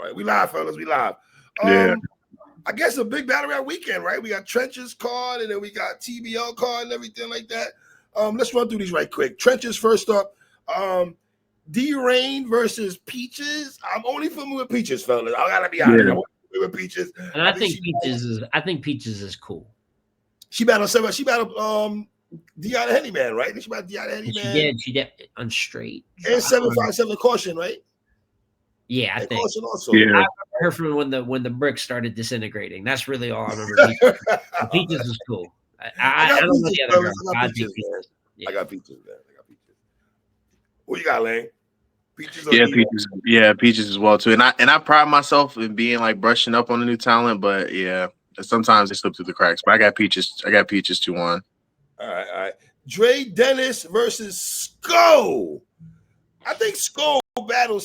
right. We live, fellas. We live. Yeah. I guess a big battle rap weekend, right? We got Trenches card, and then we got TBL card and everything like that. Let's run through these right quick. Trenches first up. D-Rain versus Peaches. I'm only familiar with Peaches, fellas. I gotta be honest. I'm only familiar with Peaches. And I think Peaches is cool. She battled Deanna Hennyman, right? She battled Deanna Hennyman. She did on straight. And 757 caution, right? Yeah, I think. Caution also. Yeah. I remember her from when the brick started disintegrating. That's really all I remember. Peaches is cool. I don't know the other girl. I got Peaches, man. I got Peaches. What you got, Lang? Peaches. Peaches. Yeah, Peaches as well too. And I pride myself in being like brushing up on the new talent, but yeah, sometimes they slip through the cracks. But I got Peaches 2-1. All right. Dre Dennis versus Sko. I think Sko battled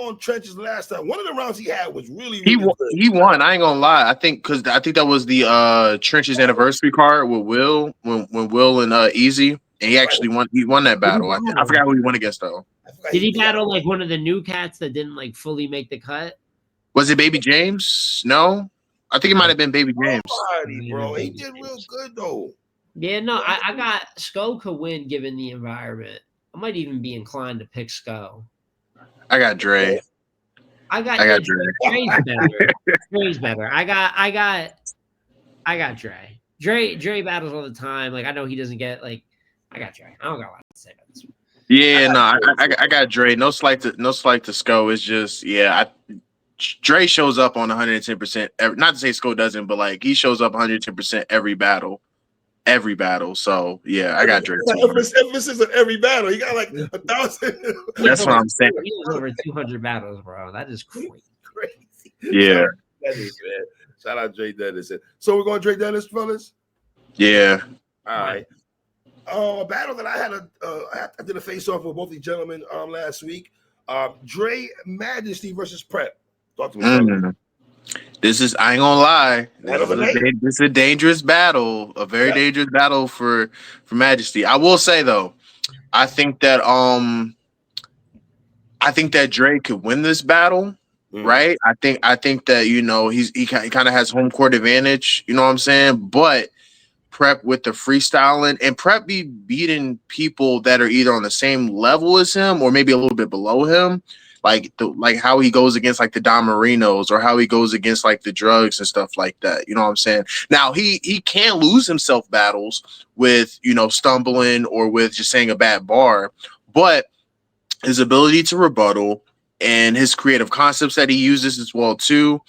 on Trenches last time. One of the rounds he had was really good. He won. I ain't gonna lie. I think that was the Trenches anniversary card with Will when Will and Easy, and he actually won. He won that battle. I forgot who he won against though. Did he battle like one of the new cats that didn't like fully make the cut? Was it Baby James? No, I think it might have been Baby James. Bro, he did real good though. Yeah, no, I got Sko could win given the environment. I might even be inclined to pick Sko. I got Dre. I got Dre. Dre's better. Dre's better. I got Dre. Dre battles all the time. Like I know he doesn't get like. I got Dre. I don't got a lot to say about this one. Yeah, I got Dre. No slight to Sko. It's just Dre shows up on 110%. Not to say Sko doesn't, but like he shows up 110% every battle. So yeah, I got Dre. Emphasis on every battle. He got like 1,000. That's what I'm saying. He was over 200 battles, bro. That is crazy. Yeah. Dennis, man. Shout out Dre Dennis. So we're going Dre Dennis, fellas. Yeah. All right. A battle that I had I did a face off with both these gentlemen last week. Dre Majesty versus Prep. Talk to me. This is, I ain't gonna lie, this is a dangerous battle, a very dangerous battle for Majesty. I will say though, I think that Dre could win this battle, right? I think that he kind of has home court advantage. You know what I'm saying? But Prep with the freestyling, and Prep be beating people that are either on the same level as him or maybe a little bit below him. Like how he goes against like the Don Marinos or how he goes against like the drugs and stuff like that. You know what I'm saying? Now he can lose himself battles with, stumbling or with just saying a bad bar, but his ability to rebuttal and his creative concepts that he uses as well too.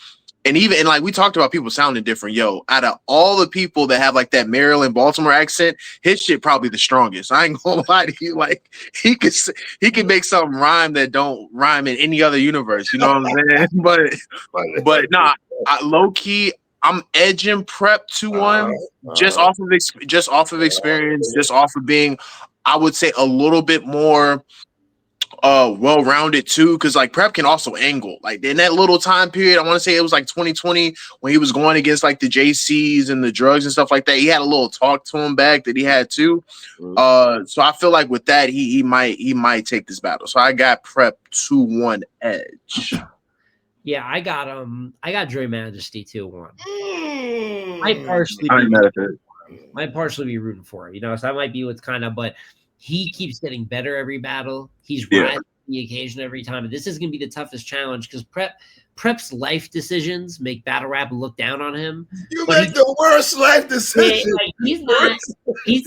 And like we talked about people sounding different. Yo, out of all the people that have like that Maryland, Baltimore accent, his shit probably the strongest. I ain't gonna lie to you. Like he could make something rhyme that don't rhyme in any other universe. You know what I'm saying? But nah, low key, I'm edging Prep 2-1 just off of experience, just off of being, I would say, a little bit more well-rounded too, because like Prep can also angle. Like in that little time period, I want to say it was like 2020 when he was going against like the JCs and the drugs and stuff like that. He had a little talk to him back that he had too. So I feel like with that, he might take this battle. So I got Prep 2-1 edge. Yeah, I got Dre Majesty 2-1. Might partially be rooting for him, so that might be what's kind of, but he keeps getting better every battle. He's rising to the occasion every time. And this is going to be the toughest challenge because Prep's life decisions make battle rap look down on him. You make the worst life decisions. He's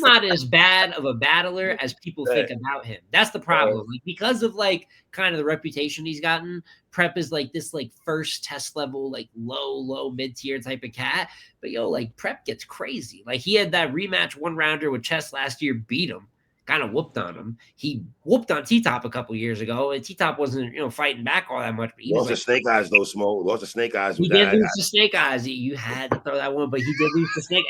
not as bad of a battler as people think about him. That's the problem. Like, because of like kind of the reputation he's gotten, Prep is like this like first test level, like low mid-tier type of cat. But like Prep gets crazy. Like he had that rematch 1-rounder with Chess last year, beat him. Kind of whooped on him. He whooped on T-Top a couple years ago, and T-Top wasn't, fighting back all that much. But he lost to Snake Eyes, though, Smo. Lost to Snake Eyes. He did lose to Snake Eyes. You had to throw that one, but he did lose to Snake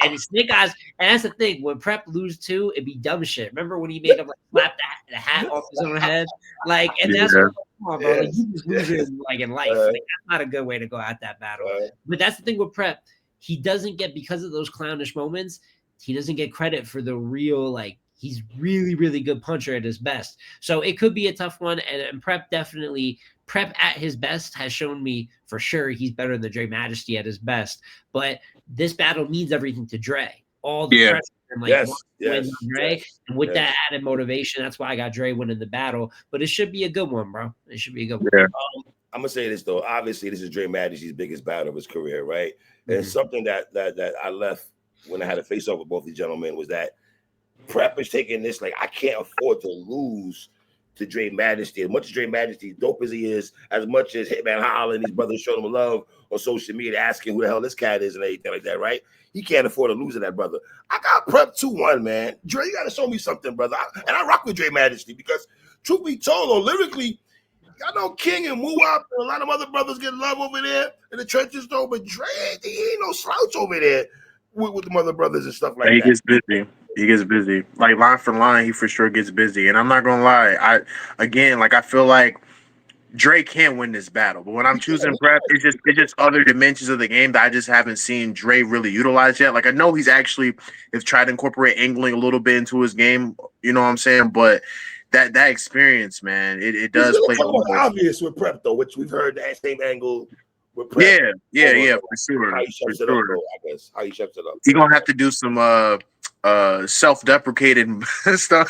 Eyes. And that's the thing. When Prep lose too, it'd be dumb shit. Remember when he made him like slap the hat off his own head? Like, and that's what, come on, bro. Like, he was losing like in life. Like, that's not a good way to go out that battle. But that's the thing with Prep. He doesn't get, because of those clownish moments, he doesn't get credit for the real, like, he's really, really good puncher at his best. So it could be a tough one. And Prep Prep at his best has shown me for sure he's better than Dre Majesty at his best. But this battle means everything to Dre. All the pressure and like wins on Dre. And with that added motivation, that's why I got Dre winning the battle. But it should be a good one, bro. It should be a good one. Yeah. I'm gonna say this though. Obviously, this is Dre Majesty's biggest battle of his career, right? And something that I left when I had a face off with both these gentlemen was that Prep is taking this like I can't afford to lose to Dre Majesty. As much as Dre Majesty, dope as he is, as much as Hitman Holla and these brothers showing him love on social media, asking who the hell this cat is and everything like that, right? He can't afford to lose to that brother. I got Prep 2-1, man. Dre, you gotta show me something, brother. And I rock with Dre Majesty because truth be told, though, lyrically, I know King and Muwap and a lot of other brothers get love over there in the trenches, though. But Dre, he ain't no slouch over there with the mother brothers and stuff like that. He gets busy. He gets busy. Like line for line, he for sure gets busy. And I'm not gonna lie. I feel like Dre can't win this battle. But when I'm choosing Prep, it's just other dimensions of the game that I just haven't seen Dre really utilize yet. Like I know he's actually has tried to incorporate angling a little bit into his game. You know what I'm saying? But that experience, man, it does play obvious with Prep though, which we've heard that same angle with Prep. Yeah, for sure. How he shuts it up, though, I guess. How he shuts it up. He's gonna have to do some self-deprecating stuff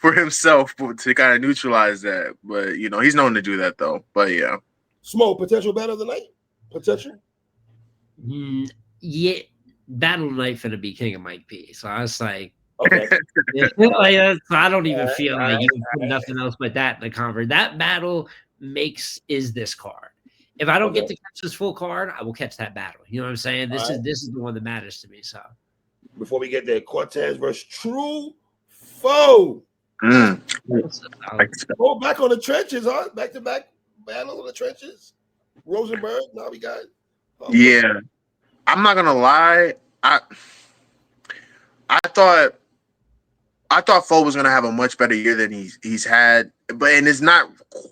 for himself to kind of neutralize that. But he's known to do that though. But yeah. Smoke, potential battle of the night? Potential? Yeah, battle of the night finna be King of Mike P. So I was like, okay. So I don't even feel like you can put nothing else but that in the convert. That battle is this card. If I don't get to catch this full card, I will catch that battle. You know what I'm saying? This is the one that matters to me. So before we get there, Cortez versus True Foe. Go back on the trenches, huh? Back to back battle in the trenches. Rosenberg. Now we got. Yeah, I'm not gonna lie. I thought Foe was gonna have a much better year than he's had, and it's not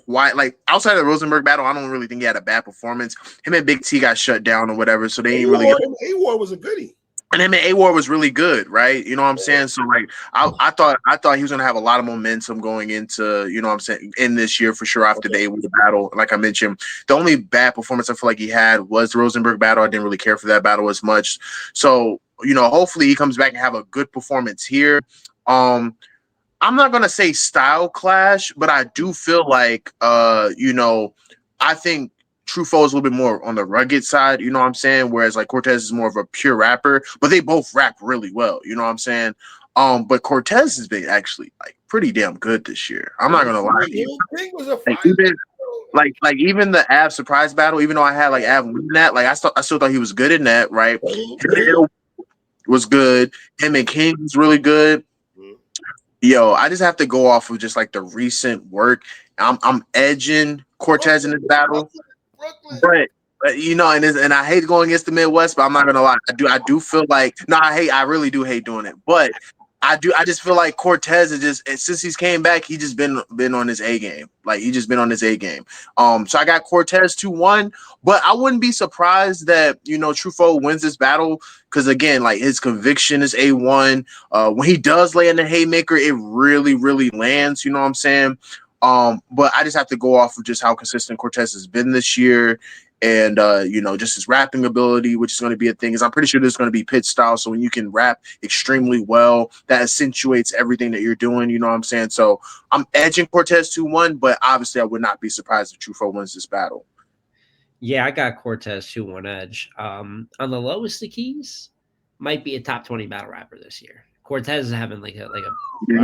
quite like outside of the Rosenberg battle. I don't really think he had a bad performance. Him and Big T got shut down or whatever, so they ain't really. A-War was a goodie, and him and A-War was really good, right? You know what I'm saying? So like, I thought he was gonna have a lot of momentum going into what I'm saying in this year for sure after the A-War battle. Like I mentioned, the only bad performance I feel like he had was the Rosenberg battle. I didn't really care for that battle as much. So hopefully he comes back and have a good performance here. I'm not gonna say style clash, but I do feel like I think True Foe is a little bit more on the rugged side, you know what I'm saying? Whereas like Cortez is more of a pure rapper, but they both rap really well, you know what I'm saying? But Cortez has been actually like pretty damn good this year. I'm not gonna lie to you. Like even the Av surprise battle, even though I had like Av winning that, like I still thought he was good in that, right? Was good. Him and King was really good. Yo, I just have to go off of just like the recent work. I'm edging Cortez in this battle, but and I hate going against the Midwest, but I'm not gonna lie. I do feel like I really do hate doing it, but I just feel like Cortez is just since he's came back, he just been on his A game. Like he just been on his A game. So I got Cortez 2-1, but I wouldn't be surprised that True Foe wins this battle because again, like his conviction is A1. When he does lay in the haymaker, it really, really lands. You know what I'm saying? But I just have to go off of just how consistent Cortez has been this year. And just his rapping ability, which is going to be a thing, is I'm pretty sure there's going to be pitch style. So when you can rap extremely well, that accentuates everything that you're doing. You know what I'm saying? So I'm edging Cortez 2-1, but obviously I would not be surprised if True Foe wins this battle. Yeah, I got Cortez 2-1 edge. On the lowest of keys, might be a top 20 battle rapper this year. Cortez is having he's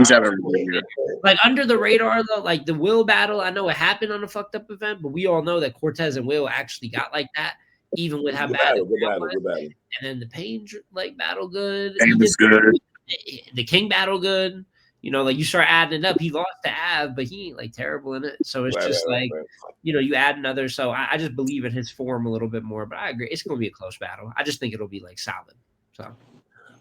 having a really good. Like under the radar though, like the Will battle. I know it happened on a fucked up event, but we all know that Cortez and Will actually got like that, even with how bad it was. And then the Pain battle good. Pain was good. The King battle good. Like you start adding it up. He lost to Av, but he ain't terrible in it. So it's you add another. So I just believe in his form a little bit more. But I agree, it's going to be a close battle. I just think it'll be solid. So.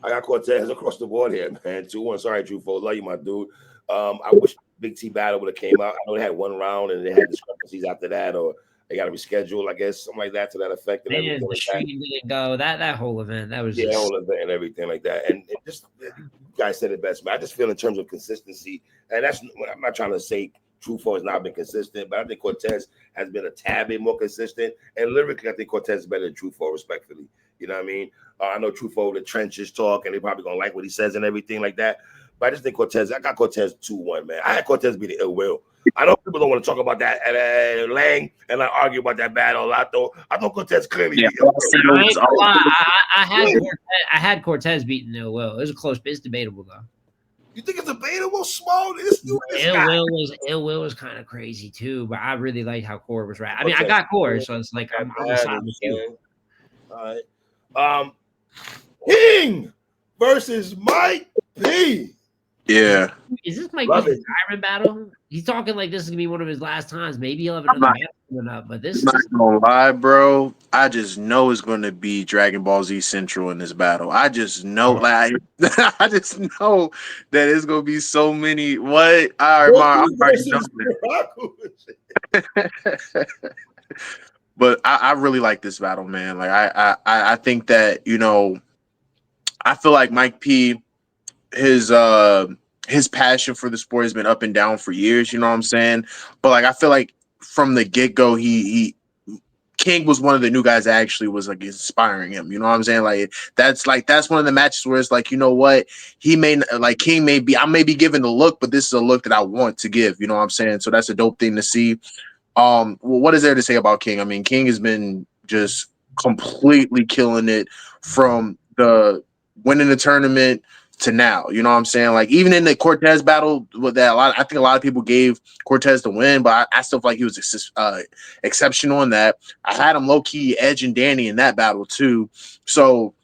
I got Cortez across the board here, man. 2-1. Sorry, True Foe. Love you, my dude. I wish Big T battle would have came out. I know they had one round and they had discrepancies after that, or they got to reschedule, I guess, something like that to that effect. And everything the stream didn't go. That whole event, that was the whole event and everything like that. And just you guys said it best, man. I just feel in terms of consistency, and I'm not trying to say Truffaut has not been consistent, but I think Cortez has been a tad bit more consistent. And lyrically, I think Cortez is better than Truffaut, respectfully. You know what I mean? I know Truffaut, the trenches talk, and they probably gonna like what he says and everything like that. But I just think Cortez, I got Cortez 2-1, man. I had Cortez be the ill will. I know people don't want to talk about that at Lang and I argue about that battle a lot, though. I thought Cortez clearly beat ill will. I had Cortez beating Ill Will. It was a close, but it's debatable though. You think it's debatable? Small? This Ill Will was kind of crazy too, but I really like how Core was right. I mean, I got Core, so it's like I'm on the side with you. All right. King versus Mike P. Yeah. Is this Mike P's retirement battle? He's talking like this is gonna be one of his last times. Maybe he'll have another battle coming up, but this. I'm not gonna lie, bro. I just know it's gonna be Dragon Ball Z Central in this battle. I just know, like, I just know that it's gonna be so many. What? All right, Mar, I'm already But I really like this battle, man. Like, I think that, you know, I feel like Mike P, his passion for the sport has been up and down for years, you know what I'm saying? But like I feel like from the get-go, he King was one of the new guys that actually was like inspiring him, you know what I'm saying? Like that's one of the matches where it's like, you know what, I may be giving the look, but this is a look that I want to give, you know what I'm saying? So that's a dope thing to see. Well, what is there to say about King? I mean, King has been just completely killing it from the winning the tournament to now, you know what I'm saying? Like even in the Cortez battle, with that, I think a lot of people gave Cortez the win, but I still feel like he was exceptional in that. I had him low key edging Danny in that battle too. So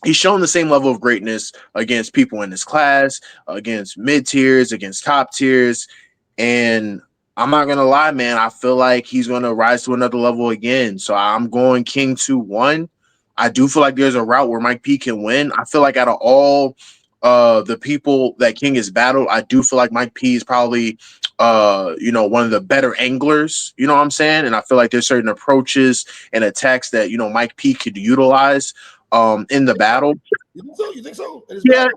he's shown the same level of greatness against people in his class, against mid tiers, against top tiers, and I'm not gonna lie, man. I feel like he's gonna rise to another level again. So I'm going King 2-1. I do feel like there's a route where Mike P can win. I feel like out of all the people that King has battled, I do feel like Mike P is probably one of the better anglers, you know what I'm saying? And I feel like there's certain approaches and attacks that, you know, Mike P could utilize in the battle. You think so? Yeah.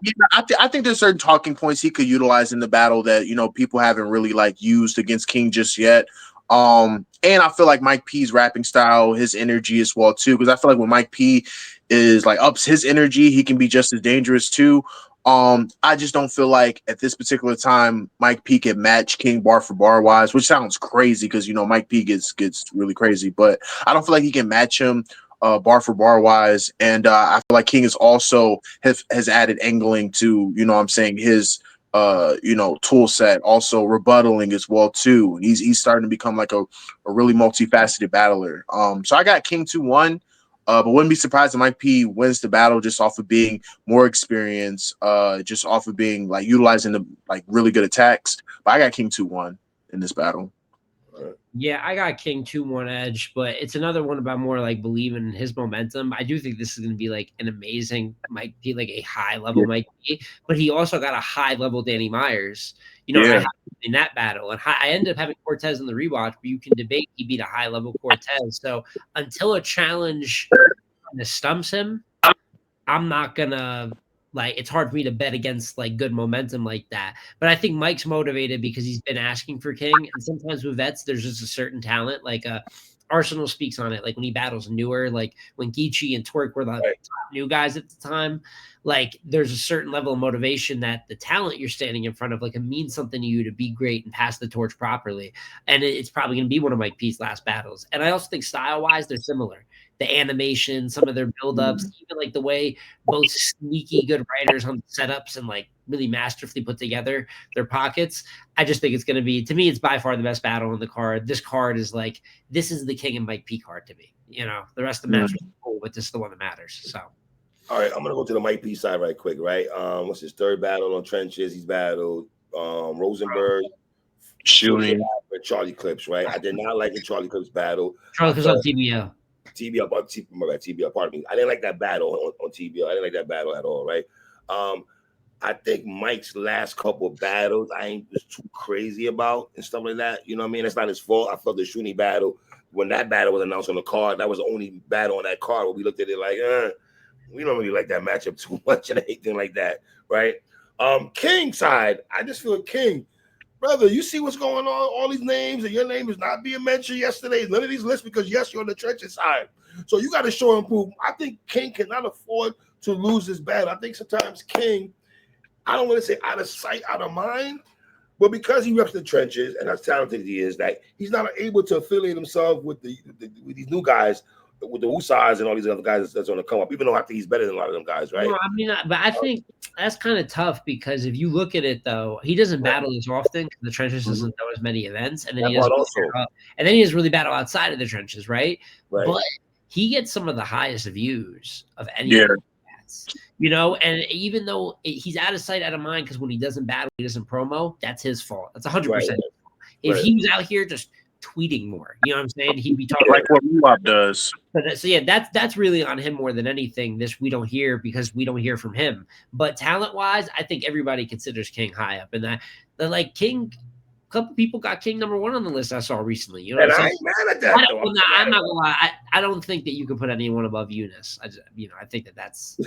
I think there's certain talking points he could utilize in the battle that, you know, people haven't really like used against King just yet. And I feel like Mike P's rapping style, his energy as well too, because I feel like when Mike P is like ups his energy, he can be just as dangerous too. I just don't feel like at this particular time Mike P can match King bar for bar wise, which sounds crazy because, you know, Mike P gets really crazy, but I don't feel like he can match him bar for bar wise. And I feel like King is also has added angling to, you know what I'm saying, his tool set, also rebuttaling as well too. He's starting to become like a really multifaceted battler. So I got King 2-1. But wouldn't be surprised if Mike P wins the battle just off of being more experienced, just off of being like utilizing the like really good attacks. But I got King 2-1 in this battle. Yeah, I got King 2-1 edge, but it's another one about more like believing in his momentum. I do think this is going to be like an amazing Mike P, like a high level Mike P, but he also got a high level Danny Myers. You know, I had in that battle, and I ended up having Cortez in the rewatch, but you can debate he beat a high level Cortez. So until a challenge kind of stumps him, I'm not gonna like. It's hard for me to bet against like good momentum like that. But I think Mike's motivated because he's been asking for King, and sometimes with vets, there's just a certain talent. Like Arsenal speaks on it. Like when he battles newer, like when Geechee and Twerk were the top new guys at the time. Like there's a certain level of motivation that the talent you're standing in front of, like it means something to you to be great and pass the torch properly. And it's probably going to be one of Mike P's last battles. And I also think style wise, they're similar. The animation, some of their buildups, even like the way both sneaky good writers on the setups and like really masterfully put together their pockets. I just think it's going to be, to me, it's by far the best battle in the card. This card is like, this is the King and Mike P card to me. You know, the rest of the match was cool, but this is the one that matters. So. All right, I'm gonna go to the Mike P side right quick, right? What's his third battle on trenches? He's battled Rosenberg, shooting with Charlie Clips, right? I did not like the Charlie Clips battle. Charlie Clips on TBL. TBL, pardon me. I didn't like that battle on TBL. I didn't like that battle at all, right? I think Mike's last couple of battles, I ain't just too crazy about and stuff like that. You know what I mean? It's not his fault. I felt the shooting battle, when that battle was announced on the card, that was the only battle on that card where we looked at it like, we don't really like that matchup too much and anything like that, right? King side, I just feel King brother, you see what's going on? All these names, and your name is not being mentioned yesterday. None of these lists because yes, you're on the trenches side. So you got to show and prove. I think King cannot afford to lose this battle. I think sometimes King, I don't want to say out of sight, out of mind, but because he reps the trenches and how talented he is, that he's not able to affiliate himself with with these new guys, with the Usais and all these other guys that's going to come up. Even though I think he's better than a lot of them guys, right? No, I mean, but I think that's kind of tough because if you look at it, though, he doesn't battle as often because the trenches doesn't know as many events, and then he doesn't really battle outside of the trenches, right? But he gets some of the highest views of any of the bats, you know. And even though he's out of sight, out of mind, because when he doesn't battle, he doesn't promo. That's his fault. That's 100%. If he was out here just tweeting more, you know what I'm saying, he'd be talking like what Ruab does. So yeah, that's really on him more than anything. This we don't hear because we don't hear from him. But talent wise, I think everybody considers King high up in that. Like King, a couple people got King #1 on the list I saw recently. You know, and I ain't mad at that. I'm not gonna lie. I don't think that you can put anyone above Eunice. I think that's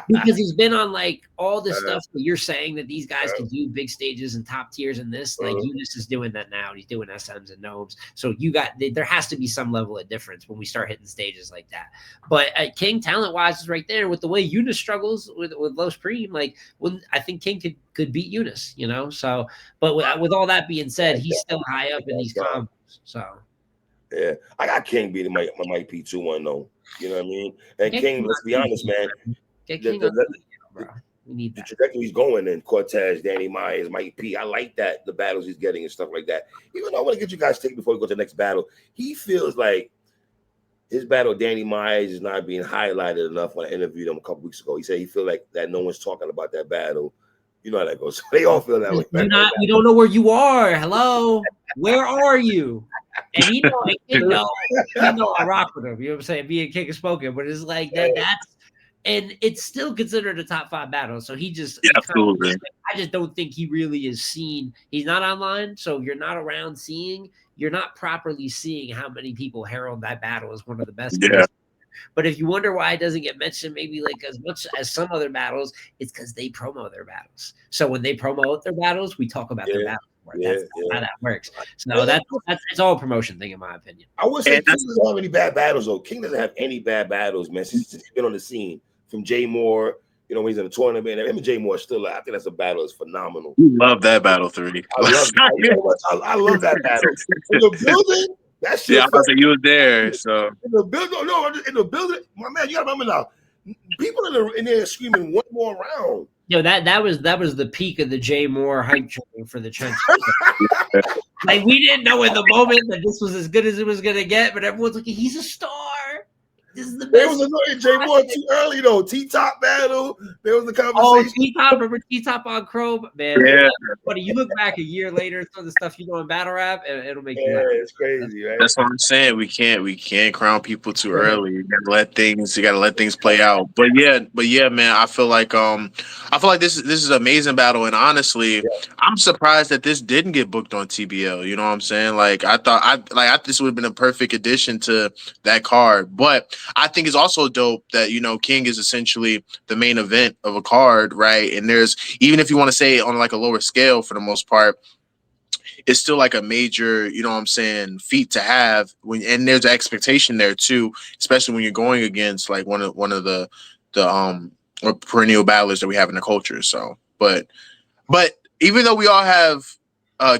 because he's been on like all this stuff that you're saying that these guys can do big stages and top tiers and this. Like Eunice is doing that now. He's doing SMs and gnomes. So there has to be some level of difference when we start hitting stages like that. But King talent wise is right there with the way Eunice struggles with low Supreme. Like when I think King could beat Eunice, you know. So, but with all that being said, he's still high up in these combos. So. Yeah, I got King beating my Mike P 2-1 though. You know what I mean? And King, let's be honest, man. We need the trajectory he's going in. Cortez, Danny Myers, Mike P. I like that, the battles he's getting and stuff like that. Even though I want to get you guys take before we go to the next battle, he feels like his battle with Danny Myers is not being highlighted enough. When I interviewed him a couple weeks ago, he said he feel like that no one's talking about that battle. You know how that goes. They all feel that way. We don't know where you are. Hello, where are you? And he know I rock with him. You know what I'm saying? Being King of Spoken, but it's like that's and it's still considered a top 5 battle. So absolutely. I just don't think he really is seen. He's not online, so you're not around seeing. You're not properly seeing how many people herald that battle as one of the best. Yeah. But if you wonder why it doesn't get mentioned, maybe like as much as some other battles, it's because they promo their battles. So when they promote their battles, we talk about their battles. That's how that works. So that's it's all a promotion thing, in my opinion. I would say King doesn't have any bad battles, though. King doesn't have any bad battles, man, since he's been on the scene. From Jay Moore, you know, when he's in the tournament, him and Jay Moore still. I think that's a battle is phenomenal. You love that battle 3. I love that battle. In the building, that shit. Yeah, I was about to say you were there. So in the building, in the building, my man, you gotta remember now. People in there screaming one more round. Yo, that was the peak of the Jay Moore hype train for the trenches. Like we didn't know in the moment that this was as good as it was gonna get, but everyone's like, he's a star. This is the best. It was annoying Jay Moore too early though. T-Top battle. There was the conversation. Oh, T-Top, remember T-Top on Chrome? Man, yeah. Buddy, you look back a year later, some of the stuff you know in battle rap, and it'll make you laugh. It's crazy, right? That's what I'm saying. We can't crown people too early. You gotta let things play out. But yeah, man, I feel like this is an amazing battle, and honestly, I'm surprised that this didn't get booked on TBL. You know what I'm saying? Like I thought this would have been a perfect addition to that card. But I think it's also dope that, you know, King is essentially the main event of a card, right? And there's, even if you want to say on like a lower scale for the most part, it's still like a major, you know what I'm saying, feat to have and there's an expectation there too, especially when you're going against like one of the perennial battlers that we have in the culture. So, but even though we all have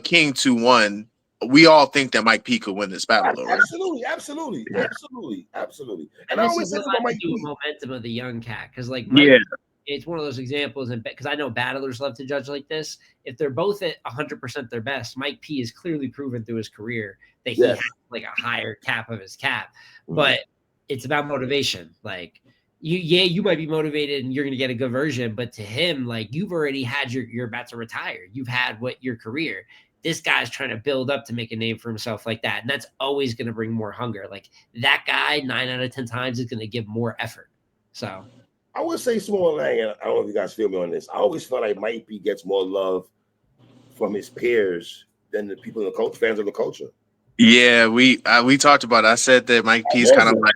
King 2-1, we all think that Mike P could win this battle, though, right? Absolutely. And I always say about Mike P. Momentum of the young cat, because like it's one of those examples, and because I know battlers love to judge like this. If they're both at 100% their best, Mike P is clearly proven through his career that he has like a higher cap of his cap. But it's about motivation. Like you might be motivated and you're going to get a good version, but to him, like you've already had you're about to retire. You've had your career. This guy's trying to build up to make a name for himself like that. And that's always going to bring more hunger. Like that guy 9 out of 10 times is going to give more effort. So I would say Small Lang, and I don't know if you guys feel me on this. I always felt like Mike P gets more love from his peers than the people in the culture, fans of the culture. Yeah, we talked about it. I said that Mike P is kind of like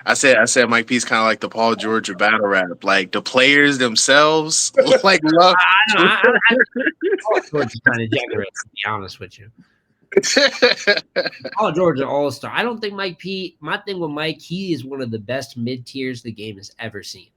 I said Mike P's kind of like the Paul George of battle rap. Like the players themselves, like love. I know. Paul George is kind of generous, to be honest with you. Paul George, an all-star. I don't think Mike P. My thing with Mike, he is one of the best mid-tiers the game has ever seen.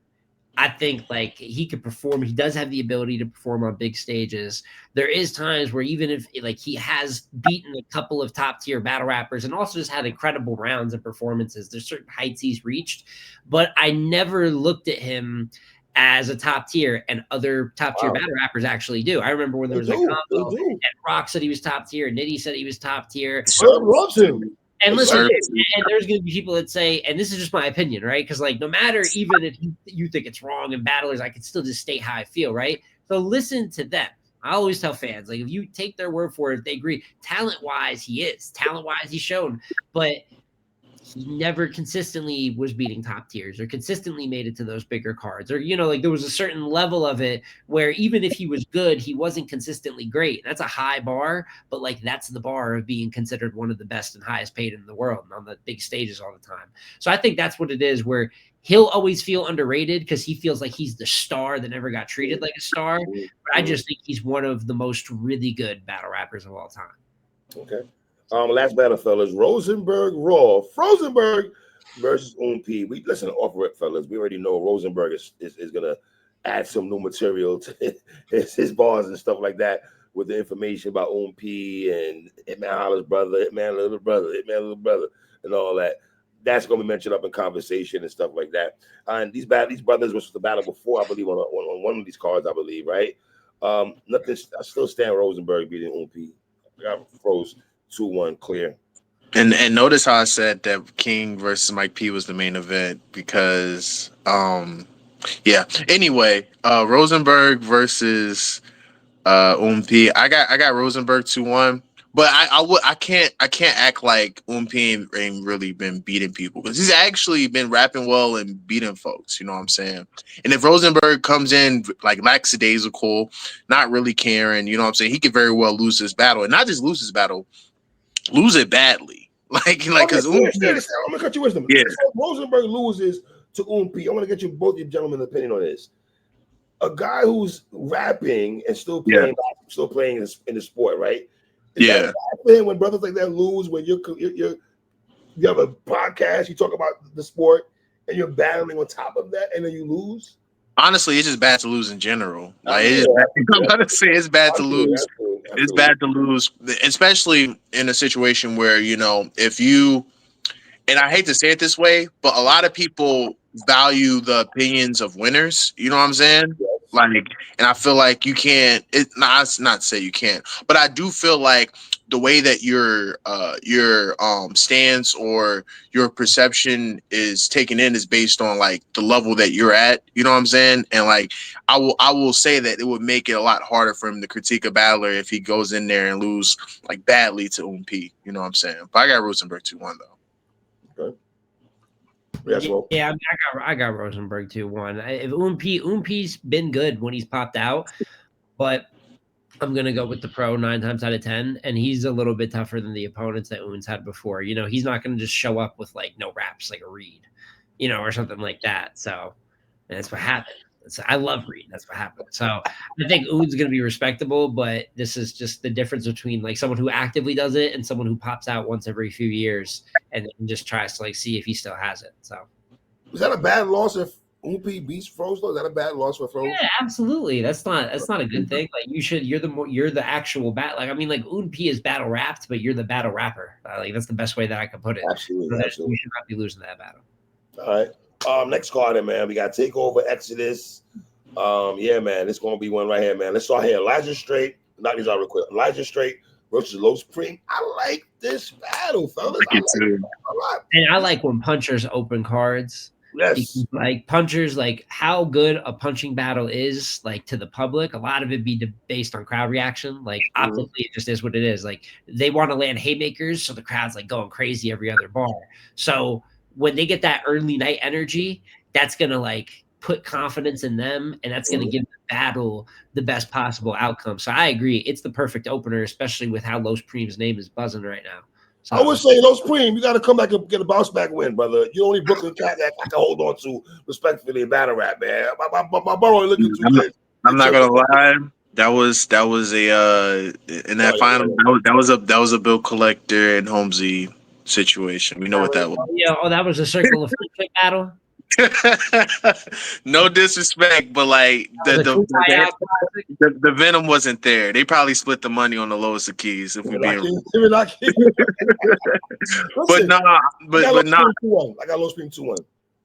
I think like he could perform. He does have the ability to perform on big stages. There is times where even if like he has beaten a couple of top tier battle rappers and also just had incredible rounds and performances. There's certain heights he's reached, but I never looked at him as a top tier, and other top tier battle rappers actually do. I remember when there was a combo and Rock said he was top tier, Nitty said he was top tier. Loves him. And listen, and there's going to be people that say, and this is just my opinion, right? Because like, no matter, even if you think it's wrong in battlers, I can still just state how I feel, right? So listen to them. I always tell fans, like, if you take their word for it, if they agree, talent-wise, he is. Talent-wise, he's shown. But he never consistently was beating top tiers or consistently made it to those bigger cards, or, you know, like there was a certain level of it where even if he was good, he wasn't consistently great. That's a high bar, but like that's the bar of being considered one of the best and highest paid in the world and on the big stages all the time. So I think that's what it is, where he'll always feel underrated because he feels like he's the star that never got treated like a star. But I just think he's one of the most really good battle rappers of all time. Okay. Last battle, fellas. Rosenberg Raw. Frozenberg versus P. We listen to off rip, fellas. We already know Rosenberg is gonna add some new material to his bars and stuff like that with the information about P and Hitman Holla's brother, Hitman little brother, and all that. That's gonna be mentioned up in conversation and stuff like that. And these brothers was the battle before, I believe, on one of these cards, I believe, right? Nothing. I still stand Rosenberg beating P. I got froze 2-1 clear. And notice how I said that King versus Mike P was the main event because yeah. Anyway, Rosenberg versus P. I got Rosenberg 2-1. But I can't act like P ain't really been beating people, because he's actually been rapping well and beating folks, you know what I'm saying? And if Rosenberg comes in like lackadaisical, not really caring, you know what I'm saying, he could very well lose this battle, and not just lose this battle, lose it badly. Like because I'm gonna cut your wisdom. Yeah. So Rosenberg loses to P. I want to get you both your gentlemen's opinion on this. A guy who's rapping and still playing in the sport, right? Is that bad for him when brothers like that lose? When you have a podcast, you talk about the sport, and you're battling on top of that, and then you lose. Honestly, it's just bad to lose in general. Like I'm gonna say it's bad to lose. It's bad to lose, especially in a situation where, you know, if you, and I hate to say it this way, but a lot of people value the opinions of winners. You know what I'm saying? Like, and I feel like you can't. Not to say you can't, but I do feel like the way that your stance or your perception is taken in is based on like the level that you're at. You know what I'm saying? And like, I will say that it would make it a lot harder for him to critique a battler if he goes in there and lose like badly to P. You know what I'm saying? But I got Rosenberg 2-1 though. Okay. Yeah, I mean, I got Rosenberg 2-1. If Umpi's been good when he's popped out, but I'm gonna go with the pro 9 times out of 10, and he's a little bit tougher than the opponents that Un's had before. You know, he's not gonna just show up with like no raps like a Reed, you know, or something like that. So that's what happened. I love Reed. That's what happened. So I think Un's going to be respectable, but this is just the difference between like someone who actively does it and someone who pops out once every few years and just tries to like see if he still has it. So is that a bad loss if P beats Froze? Is that a bad loss for Froze? Yeah, absolutely. That's not a good thing. Like you're the actual bat. Like I mean, like P is battle rapped, but you're the battle rapper. Like that's the best way that I can put it. Absolutely. You should not be losing that battle. All right. Next card, man. We got Takeover Exodus. Yeah, man. It's gonna be one right here, man. Let's start here. Elijah Straight. Knock these out real quick. Elijah Straight versus Low Supreme. I like this battle, fellas. I like it a lot. And I like when punchers open cards. Yes. Like punchers, like how good a punching battle is, like to the public. A lot of it be based on crowd reaction. Like optically, it just is what it is. Like they want to land haymakers, so the crowd's like going crazy every other bar. So when they get that early night energy, that's gonna like put confidence in them, and that's gonna give the battle the best possible outcome. So I agree, it's the perfect opener, especially with how Low Supreme's name is buzzing right now. So, I would say those Supreme, you got to come back and get a bounce back win, brother. You only Brooklyn cat that I can hold on to respectfully in battle rap, man. My borough looking too good. I'm not gonna lie. That was a in that final. That was a bill collector and Holmesy situation. We know what that was. Yeah, that was a circle of friendship battle. No disrespect, but like the venom wasn't there. They probably split the money on the lowest of keys. If we being, but nah, but nah. I got Low Supreme 2-1.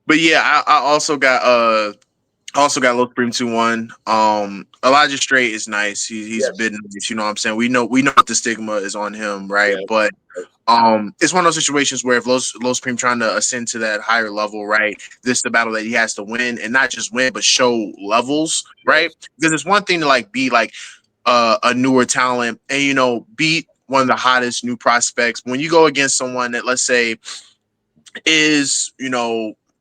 But yeah, I also got Low Supreme 2-1. Elijah Strait is nice. He's been nice, you know what I'm saying? We know what the stigma is on him, right? But it's one of those situations where if Low Supreme trying to ascend to that higher level, right? This is the battle that he has to win, and not just win, but show levels, right? Because it's one thing to like be like a newer talent and beat one of the hottest new prospects. When you go against someone that, let's say, is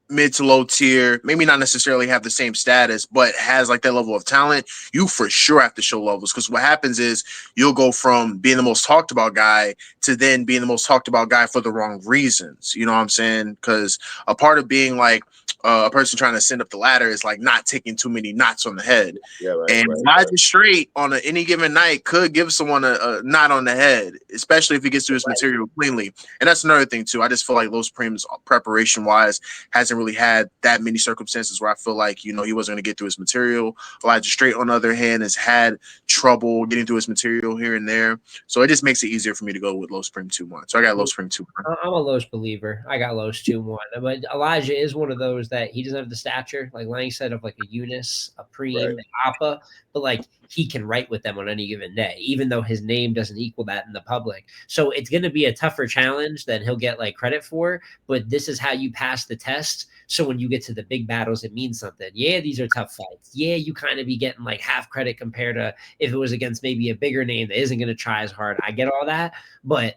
mid to low tier, maybe not necessarily have the same status, but has like that level of talent, you for sure have to show levels. Because what happens is you'll go from being the most talked about guy to then being the most talked about guy for the wrong reasons. You know what I'm saying? Because a part of being like a person trying to ascend up the ladder is like not taking too many knots on the head. Elijah Strait on any given night could give someone a knot on the head, especially if he gets through his material cleanly. And that's another thing too. I just feel like Low Supreme's preparation wise hasn't really had that many circumstances where I feel like he wasn't going to get through his material. Elijah Strait, on the other hand, has had trouble getting through his material here and there. So it just makes it easier for me to go with Low Supreme 2-1. So I got Low Supreme 2-1. I'm a Los believer. I got Los 2-1. But Elijah is one of those that he doesn't have the stature, like Lang said, of like a Eunice, a Preem, an Appa, but like he can write with them on any given day, even though his name doesn't equal that in the public. So it's going to be a tougher challenge than he'll get like credit for, but this is how you pass the test. So when you get to the big battles, it means something. Yeah, these are tough fights. Yeah, you kind of be getting like half credit compared to if it was against maybe a bigger name that isn't going to try as hard. I get all that, but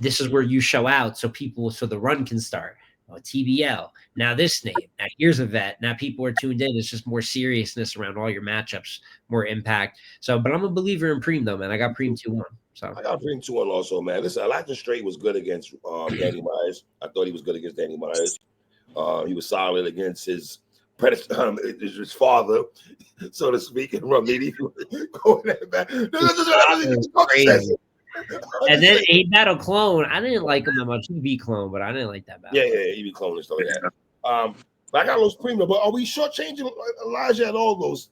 this is where you show out so the run can start. TBL. Now this name. Now here's a vet. Now people are tuned in. It's just more seriousness around all your matchups, more impact. So, but I'm a believer in Preem though, man. I got Preem 2-1. So I got Preem 2-1 also, man. Listen, Elijah Strait was good against Danny Myers. I thought he was good against Danny Myers. He was solid against his his father, so to speak, and Ramidi going back. Crazy. And then he battle Clone. I didn't like him that much. He beat Clone, but I didn't like that battle. Yeah, he beat Clone and stuff like that. But I got Los Primo. But are we shortchanging Elijah at all those?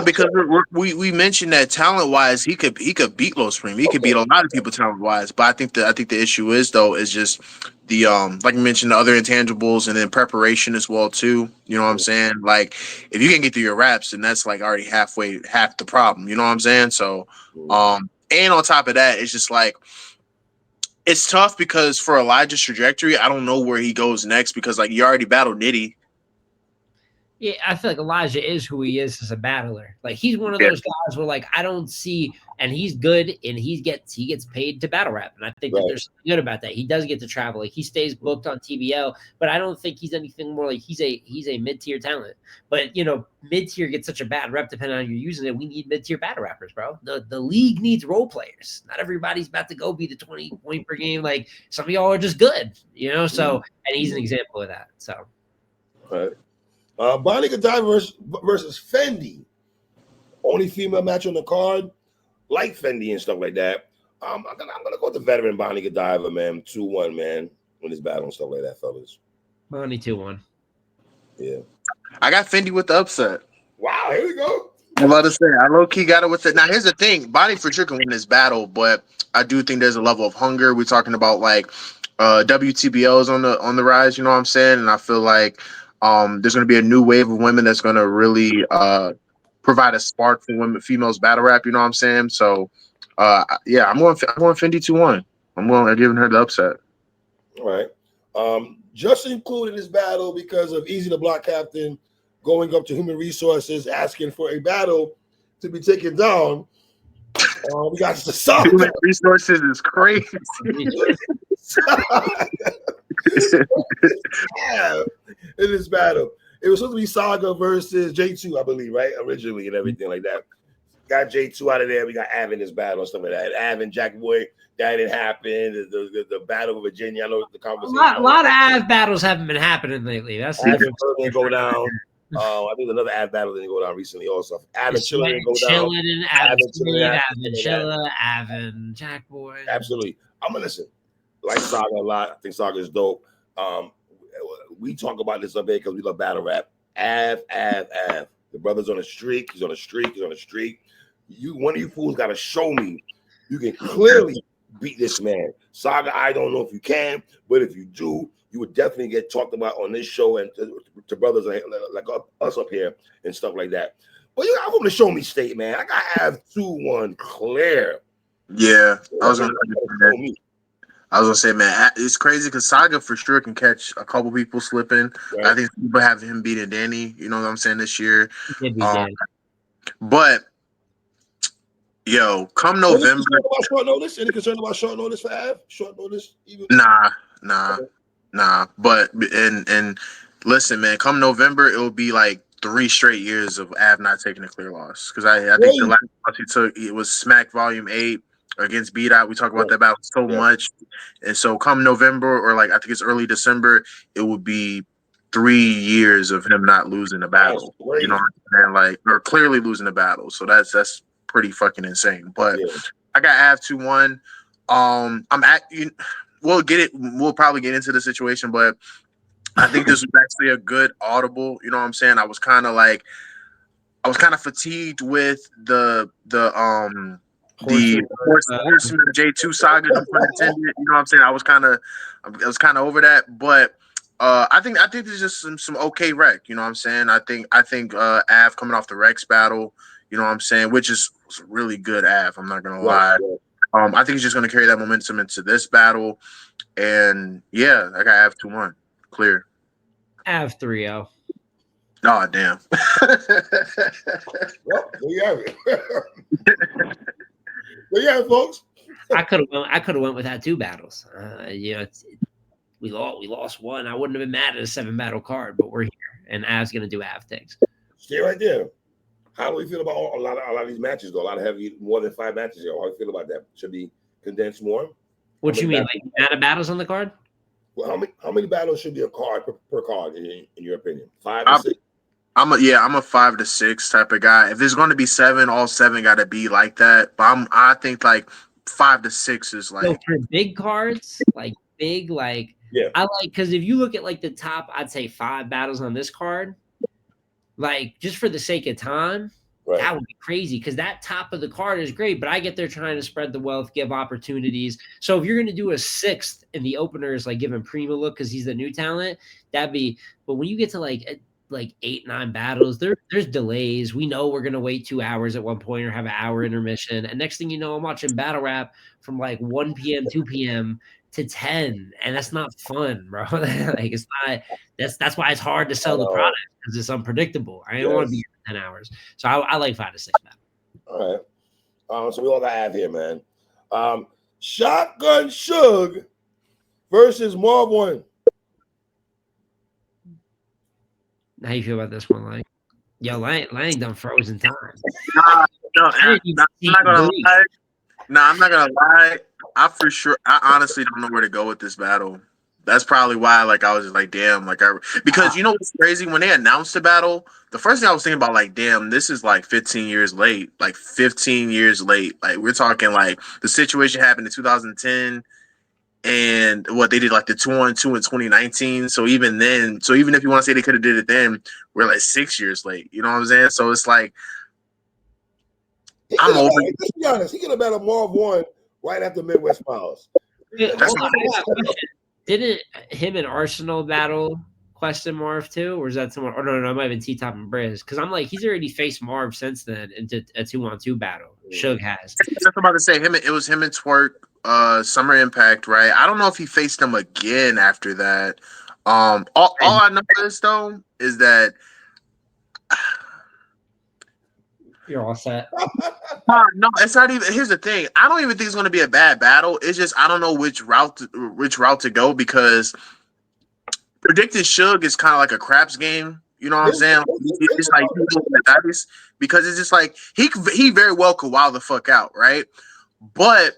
Because we mentioned that talent wise, he could beat Los Primo. He could beat a lot of people talent wise. But I think the issue is just the like you mentioned, the other intangibles and then preparation as well too. You know what I'm saying? Like if you can get through your raps, then that's like already half the problem. You know what I'm saying? So and on top of that, it's just like it's tough because for Elijah's trajectory, I don't know where he goes next because like you already battled Nitty. Yeah, I feel like Elijah is who he is as a battler. Like he's one of those guys where like I don't see, and he's good and he gets paid to battle rap, and I think that there's something good about that. He does get to travel, like he stays booked on TBL, but I don't think he's anything more like he's a mid-tier talent. But mid-tier gets such a bad rep depending on how you're using it. We need mid-tier battle rappers, bro. The league needs role players. Not everybody's about to go be the 20 point per game. Like some of y'all are just good, So and he's an example of that. So. Right. Bonnie Godiva versus Fendi. Only female match on the card. Like Fendi and stuff like that. I'm gonna go with the veteran Bonnie Godiva, man. 2-1, man. When this battle and stuff like that, fellas. Bonnie 2-1. Yeah. I got Fendi with the upset. Wow, here we go. I'm about to say, I low-key got it with it. Now, here's the thing. Bonnie for sure can win this battle, but I do think there's a level of hunger. We're talking about like WTBL is on the rise, you know what I'm saying? And I feel like there's going to be a new wave of women that's going to really provide a spark for females battle rap. You know what I'm saying? So, yeah, I'm going Fendi 2-1. I'm giving her the upset. All right. Just included this battle because of Easy the Block Captain going up to Human Resources asking for a battle to be taken down. We got the song. Human Resources is crazy. In this battle, it was supposed to be Saga versus J2, I believe, right? Originally and everything like that. Got J2 out of there. We got Av in this battle and stuff like that. Av and Jack Boy that didn't happen. The Battle of Virginia. I know the A conversation. lot of Av battles haven't been happening lately. That's Av didn't go down. I think another Av battle didn't go down recently also. Av and Chilla didn't go down. Avin Chilla, Avin Jack Boy. Absolutely. I'm gonna listen. Like Saga a lot. I think Saga is dope. We talk about this up here because we love battle rap. Av. The brother's on a streak. He's on a streak. One of you fools got to show me you can clearly beat this man. Saga, I don't know if you can, but if you do, you would definitely get talked about on this show and to brothers like us up here and stuff like that. But I want to show me state, man. I got to have 2-1 clear. Yeah, I was gonna say, man, it's crazy because Saga for sure can catch a couple people slipping. Right. I think people have him beating Danny. You know what I'm saying this year. But yo, come November. Any concern about short notice for Av? Short notice? Even? Nah. But and listen, man, come November, it will be like 3 straight years of Av not taking a clear loss. Because I think the last loss he took, it was Smack Volume 8 against Beat Out. We talk about that battle so much. And so come November, or like I think it's early December, it would be 3 years of him not losing a battle. You know what I'm saying? Like, or clearly losing a battle. So that's pretty fucking insane. But I got Av 2-1. We'll probably get into the situation, but I think this was actually a good audible. You know what I'm saying? I was kind of fatigued with the Horseman J2 saga, no pun intended. You know what I'm saying? I was kind of over that, but I think there's just some okay rec. You know what I'm saying? I think Av coming off the Rex battle, you know what I'm saying, which is really good Av. I'm not gonna lie. I think he's just gonna carry that momentum into this battle, and yeah, I got Av 2-1 clear. Av 3-0. Oh damn. Well, there you have it. There you have it, folks. I could have went with that 2 battles. We lost one. I wouldn't have been mad at a 7-battle card, but we're here, and Av's gonna do Av things. Stay right there. How do we feel about a lot of these matches, though? A lot of heavy, more than 5 matches. How do you feel about that? Should be condensed more? What you mean, like amount of battles on the card? Well, how many battles should be a card per card in your opinion? 5 or 6? I'm a 5 to 6 type of guy. If there's going to be 7, all 7 got to be like that. But I think like 5 to 6 is like. So for big cards, I like because if you look at like the top, I'd say 5 battles on this card, like just for the sake of time. Right. That would be crazy because that top of the card is great, but I get there trying to spread the wealth, give opportunities. So if you're going to do a 6th and the opener is like giving Prima look because he's the new talent, but when you get to like 8-9 battles, there's delays. We know we're going to wait 2 hours at one point or have an hour intermission. And next thing you know, I'm watching battle rap from like 1 p.m., 2 p.m. to 10. And that's not fun, bro. Like it's not, that's why it's hard to sell the product because it's unpredictable. I don't want to be 10 hours. So I like 5 to 6 battles. All right. So we all got Av here, man. Shotgun Suge versus Marv 1. How you feel about this one, Lang? Yo, Lang done frozen time. I'm not gonna lie. I honestly don't know where to go with this battle. That's probably why, like, I was just like, damn, like, because you know what's crazy? When they announced the battle, the first thing I was thinking about, like, damn, this is like 15 years late. Like, 15 years late. Like, we're talking like the situation happened in 2010, and what they did, like the 2-on-2 in 2019. So even if you want to say they could have did it then, we're like 6 years late. You know what I'm saying? So it's like, I'm over. Let's be honest. He could have battled Marv 1 right after Midwest Miles. Didn't him and Arsenal battle Quest and Marv too, or is that someone? Or no, it might have been T-Top and Briz. Because I'm like, he's already faced Marv since then into a 2-on-2 battle. Suge has. That's what I'm about to say. It was him and Twerk, Summer Impact, right? I don't know if he faced him again after that. All I know is that you're all set. No, it's not even. Here's the thing. I don't even think it's going to be a bad battle. It's just I don't know which route to go because predicting Suge is kind of like a craps game. You know what I'm saying? It's like because it's just like he very well could wild the fuck out, right? But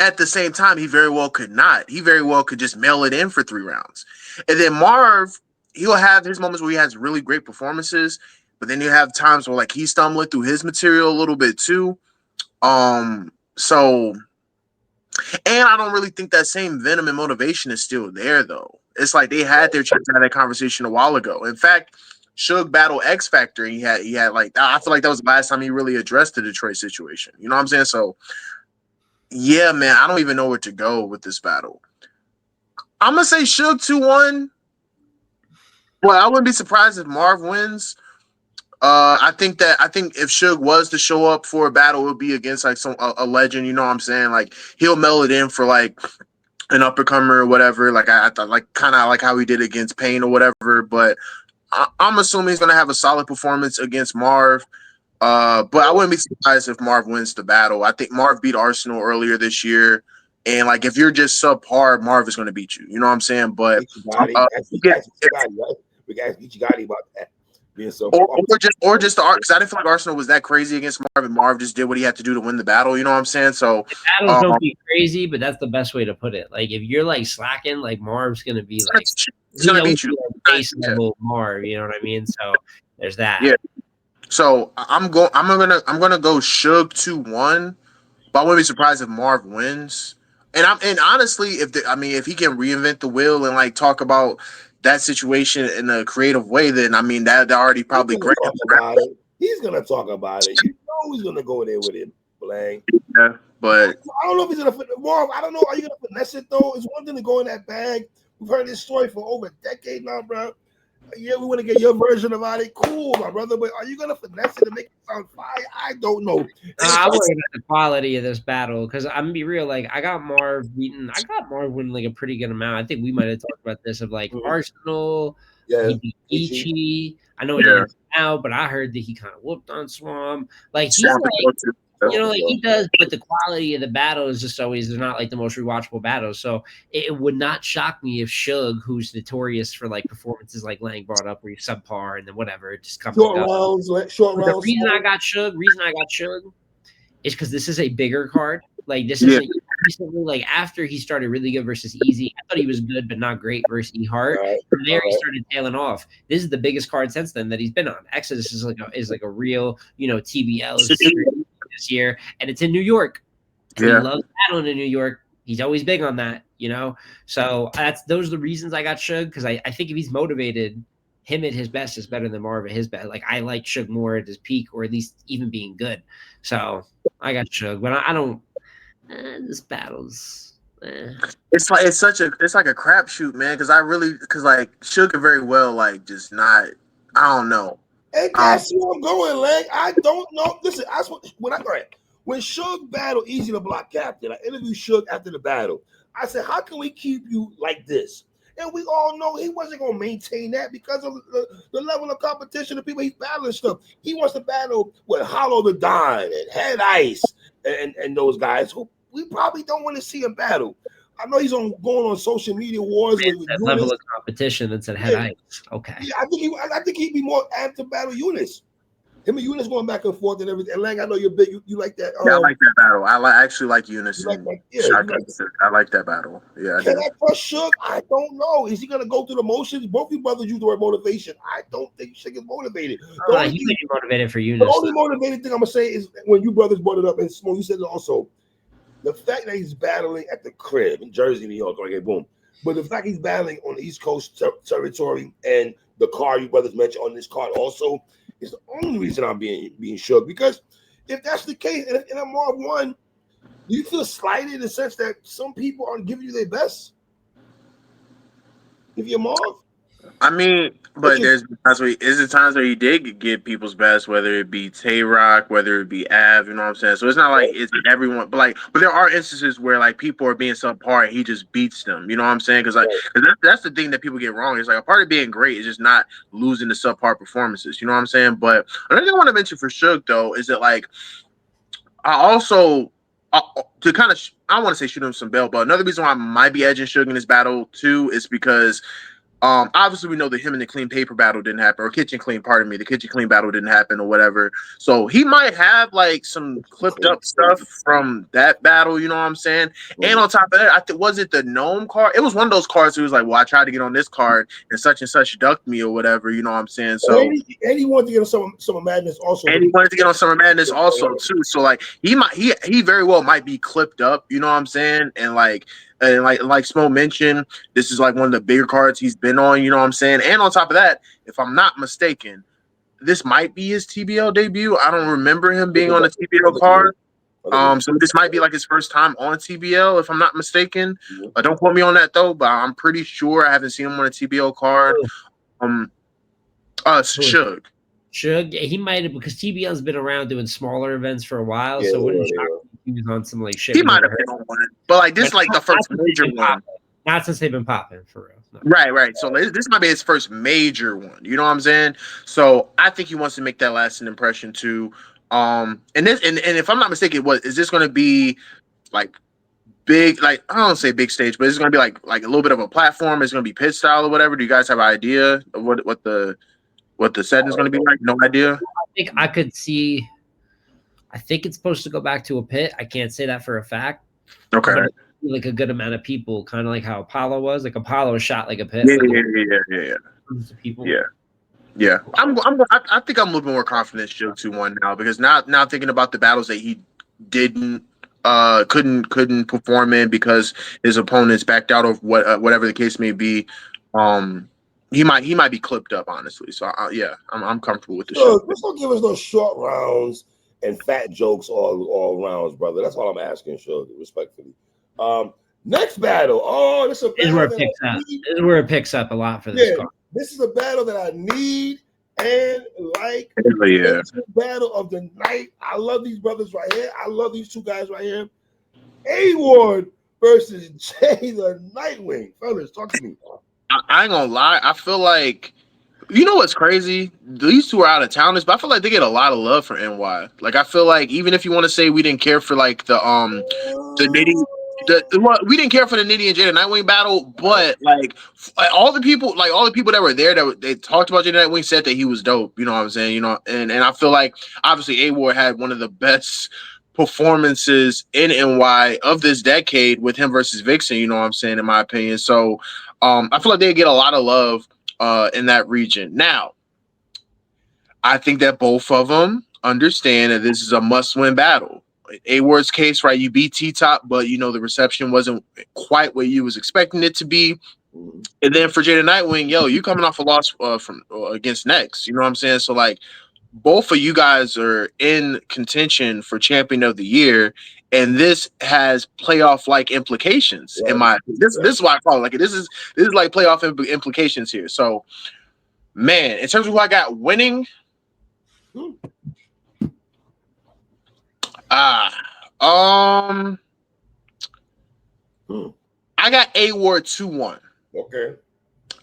at the same time, he very well could not. He very well could just mail it in for 3 rounds. And then Marv, he'll have his moments where he has really great performances, but then you have times where like he's stumbling through his material a little bit too. So and I don't really think that same venom and motivation is still there though. It's like they had their chance to have that conversation a while ago. In fact, Suge battle X Factor, and he had like I feel like that was the last time he really addressed the Detroit situation. You know what I'm saying? So yeah, man, I don't even know where to go with this battle. I'm gonna say Suge 2-1. Well, I wouldn't be surprised if Marv wins. I think if Suge was to show up for a battle, it would be against like a legend. You know what I'm saying? Like he'll mail it in for like an uppercomer or whatever. Like I thought, like kind of like how he did against Payne or whatever. But I'm assuming he's gonna have a solid performance against Marv. But I wouldn't be surprised if Marv wins the battle. I think Marv beat Arsenal earlier this year, and like if you're just subpar, Marv is going to beat you. You know what I'm saying? But We got Geechee Gotti about that being so. Or just the art, because I didn't feel like Arsenal was that crazy against Marv, and Marv just did what he had to do to win the battle. You know what I'm saying? So battles don't be crazy, but that's the best way to put it. Like if you're like slacking, like Marv's gonna be like he's gonna beat you. Base level Marv, you know what I mean? So there's that. Yeah. So I'm gonna go Suge 2-1, but I wouldn't be surprised if Marv wins. And honestly, if he can reinvent the wheel and like talk about that situation in a creative way, then I mean that already probably great. He's gonna talk about it. You know he's gonna go there with it, Blank. Yeah, but I don't know if he's gonna Marv. I don't know. Are you gonna finesse it though? It's one thing to go in that bag. We've heard this story for over a decade now, bro. Yeah, we want to get your version about it. Cool, my brother. But are you gonna finesse it to make it sound fire? I don't know. I worry about the quality of this battle because I'm gonna be real. Like I got Marv winning like a pretty good amount. I think we might have talked about this of like Arsenal. Yeah, he beat Ichi. I know he didn't now, but I heard that he kind of whooped on Swamp. Like he's like, like he does, but the quality of the battle is just always they're not like the most rewatchable battles. So it would not shock me if Suge, who's notorious for like performances like Lang brought up, where he's subpar and then whatever, it just comes short rounds. The reason I got Suge is because this is a bigger card. Like this isn't recently, like after he started really good versus Easy, I thought he was good but not great versus E Hart. From there he started tailing off. This is the biggest card since then that he's been on. Exodus is like a real, TBL this year, and it's in New York. And he loves battling in New York. He's always big on that, So those are the reasons I got Suge, because I think if he's motivated, him at his best is better than Marv at his best. Like I like Suge more at his peak, or at least even being good. So I got Suge, but I don't. This battle's. It's like it's like a crapshoot, man. Because like Suge could very well like just not. I don't know. And that's where I'm going, Lang. I don't know. Listen, when Suge battled Easy the Block Captain, I interviewed Suge after the battle. I said, how can we keep you like this? And we all know he wasn't going to maintain that because of the level of competition, the people he's battling stuff. He wants to battle with Hollow the Don and Head Ice and those guys who we probably don't want to see him battle. I know he's going on social media wars with that level of competition that's at Head Ice. Okay. Yeah, I think he'd be more apt to battle Eunice. Him and Eunice going back and forth and everything. And Lang, I know you're big. You like that. I like that battle. I actually like Eunice. I like that battle. Yeah. Can I trust Suge? I don't know. Is he gonna go through the motions? Both you brothers use the word motivation. I don't think Suge is motivated. He may be motivated for Eunice. The only motivated thing I'm gonna say is when you brothers brought it up, and Smo, you said it also. The fact that he's battling at the crib in Jersey, New York, okay, boom. But the fact he's battling on the East Coast territory and the card you brothers mentioned on this card also is the only reason I'm being shook. Because if that's the case, and if I'm Marv won, do you feel slighted in the sense that some people aren't giving you their best? If you're Marv? I mean, but there's times where he did get people's best, whether it be Tay Rock, whether it be Av, you know what I'm saying? So it's not like it's everyone, but there are instances where like people are being subpar and he just beats them, you know what I'm saying? Because that's the thing that people get wrong. It's like a part of being great is just not losing to subpar performances, you know what I'm saying? But another thing I want to mention for Suge though is that like I also to kind of I don't want to say shoot him some bail, but another reason why I might be edging Suge in this battle too is because Obviously we know that him and the clean paper battle didn't happen, or kitchen clean, pardon me, the kitchen clean battle didn't happen or whatever. So he might have like some clipped up stuff from that battle, you know what I'm saying? And on top of that, was it the gnome card? It was one of those cards who was like, well, I tried to get on this card and such ducked me or whatever, you know what I'm saying? So and he wanted to get on Summer Madness also. And he wanted to get on Summer Madness also too. So like he very well might be clipped up, you know what I'm saying? And like Smo mentioned, this is like one of the bigger cards he's been on, you know what I'm saying? And on top of that, if I'm not mistaken, this might be his TBL debut. I don't remember him being on a TBL card. So this might be like his first time on TBL, if I'm not mistaken. Don't quote me on that though, but I'm pretty sure I haven't seen him on a TBL card. Suge. Suge, he might have, because TBL's been around doing smaller events for a while, so wouldn't shock me if he was on some like shit. He might have been on one, but like this, like the first major one. Not since they've been popping for real. No. Right. So this might be his first major one. You know what I'm saying? So I think he wants to make that lasting impression too. And if I'm not mistaken, is this going to be like big? Like I don't say big stage, but it's going to be like a little bit of a platform. It's going to be pit style or whatever. Do you guys have an idea of what the setting is going to be like? No idea. I think I could see. I think it's supposed to go back to a pit. I can't say that for a fact. Okay. Like a good amount of people, kind of like how Apollo was. Like Apollo shot like a pit. Yeah. People. Yeah. I think I'm a little bit more confident Suge 2-1 now, because now thinking about the battles that he couldn't perform in because his opponents backed out of whatever the case may be. He might be clipped up, honestly. So I'm comfortable with the show. Let's not give us those short rounds and fat jokes all rounds, brother. That's all I'm asking, Suge, respectfully. Next battle. Oh, this is where it picks up a lot for this card. This is a battle that I need and like. Yeah. Battle of the night. I love these brothers right here. I love these two guys right here. A-Ward versus Jay the Nightwing. Fellas, talk to me. I ain't gonna lie. I feel like, you know what's crazy? These two are out of towners, but I feel like they get a lot of love from NY. Like I feel like even if you want to say we didn't care for like the Nitty. We didn't care for the Nitty and Jada Nightwing battle, but like all the people that were there that they talked about Jada Nightwing said that he was dope. You know what I'm saying? You know, and I feel like obviously A-Ward had one of the best performances in NY of this decade with him versus Vixen. You know what I'm saying? In my opinion, so I feel like they get a lot of love in that region. Now, I think that both of them understand that this is a must-win battle. A-Ward's case, right? You beat T-Top, but you know the reception wasn't quite what you was expecting it to be. And then for Jada Nightwing, you coming off a loss from against Next. You know what I'm saying? So like, both of you guys are in contention for Champion of the Year, and this has playoff like implications. Right. This is why I call it like this is like playoff implications here. So, man, in terms of who I got winning. I got A-Ward 2-1. Okay.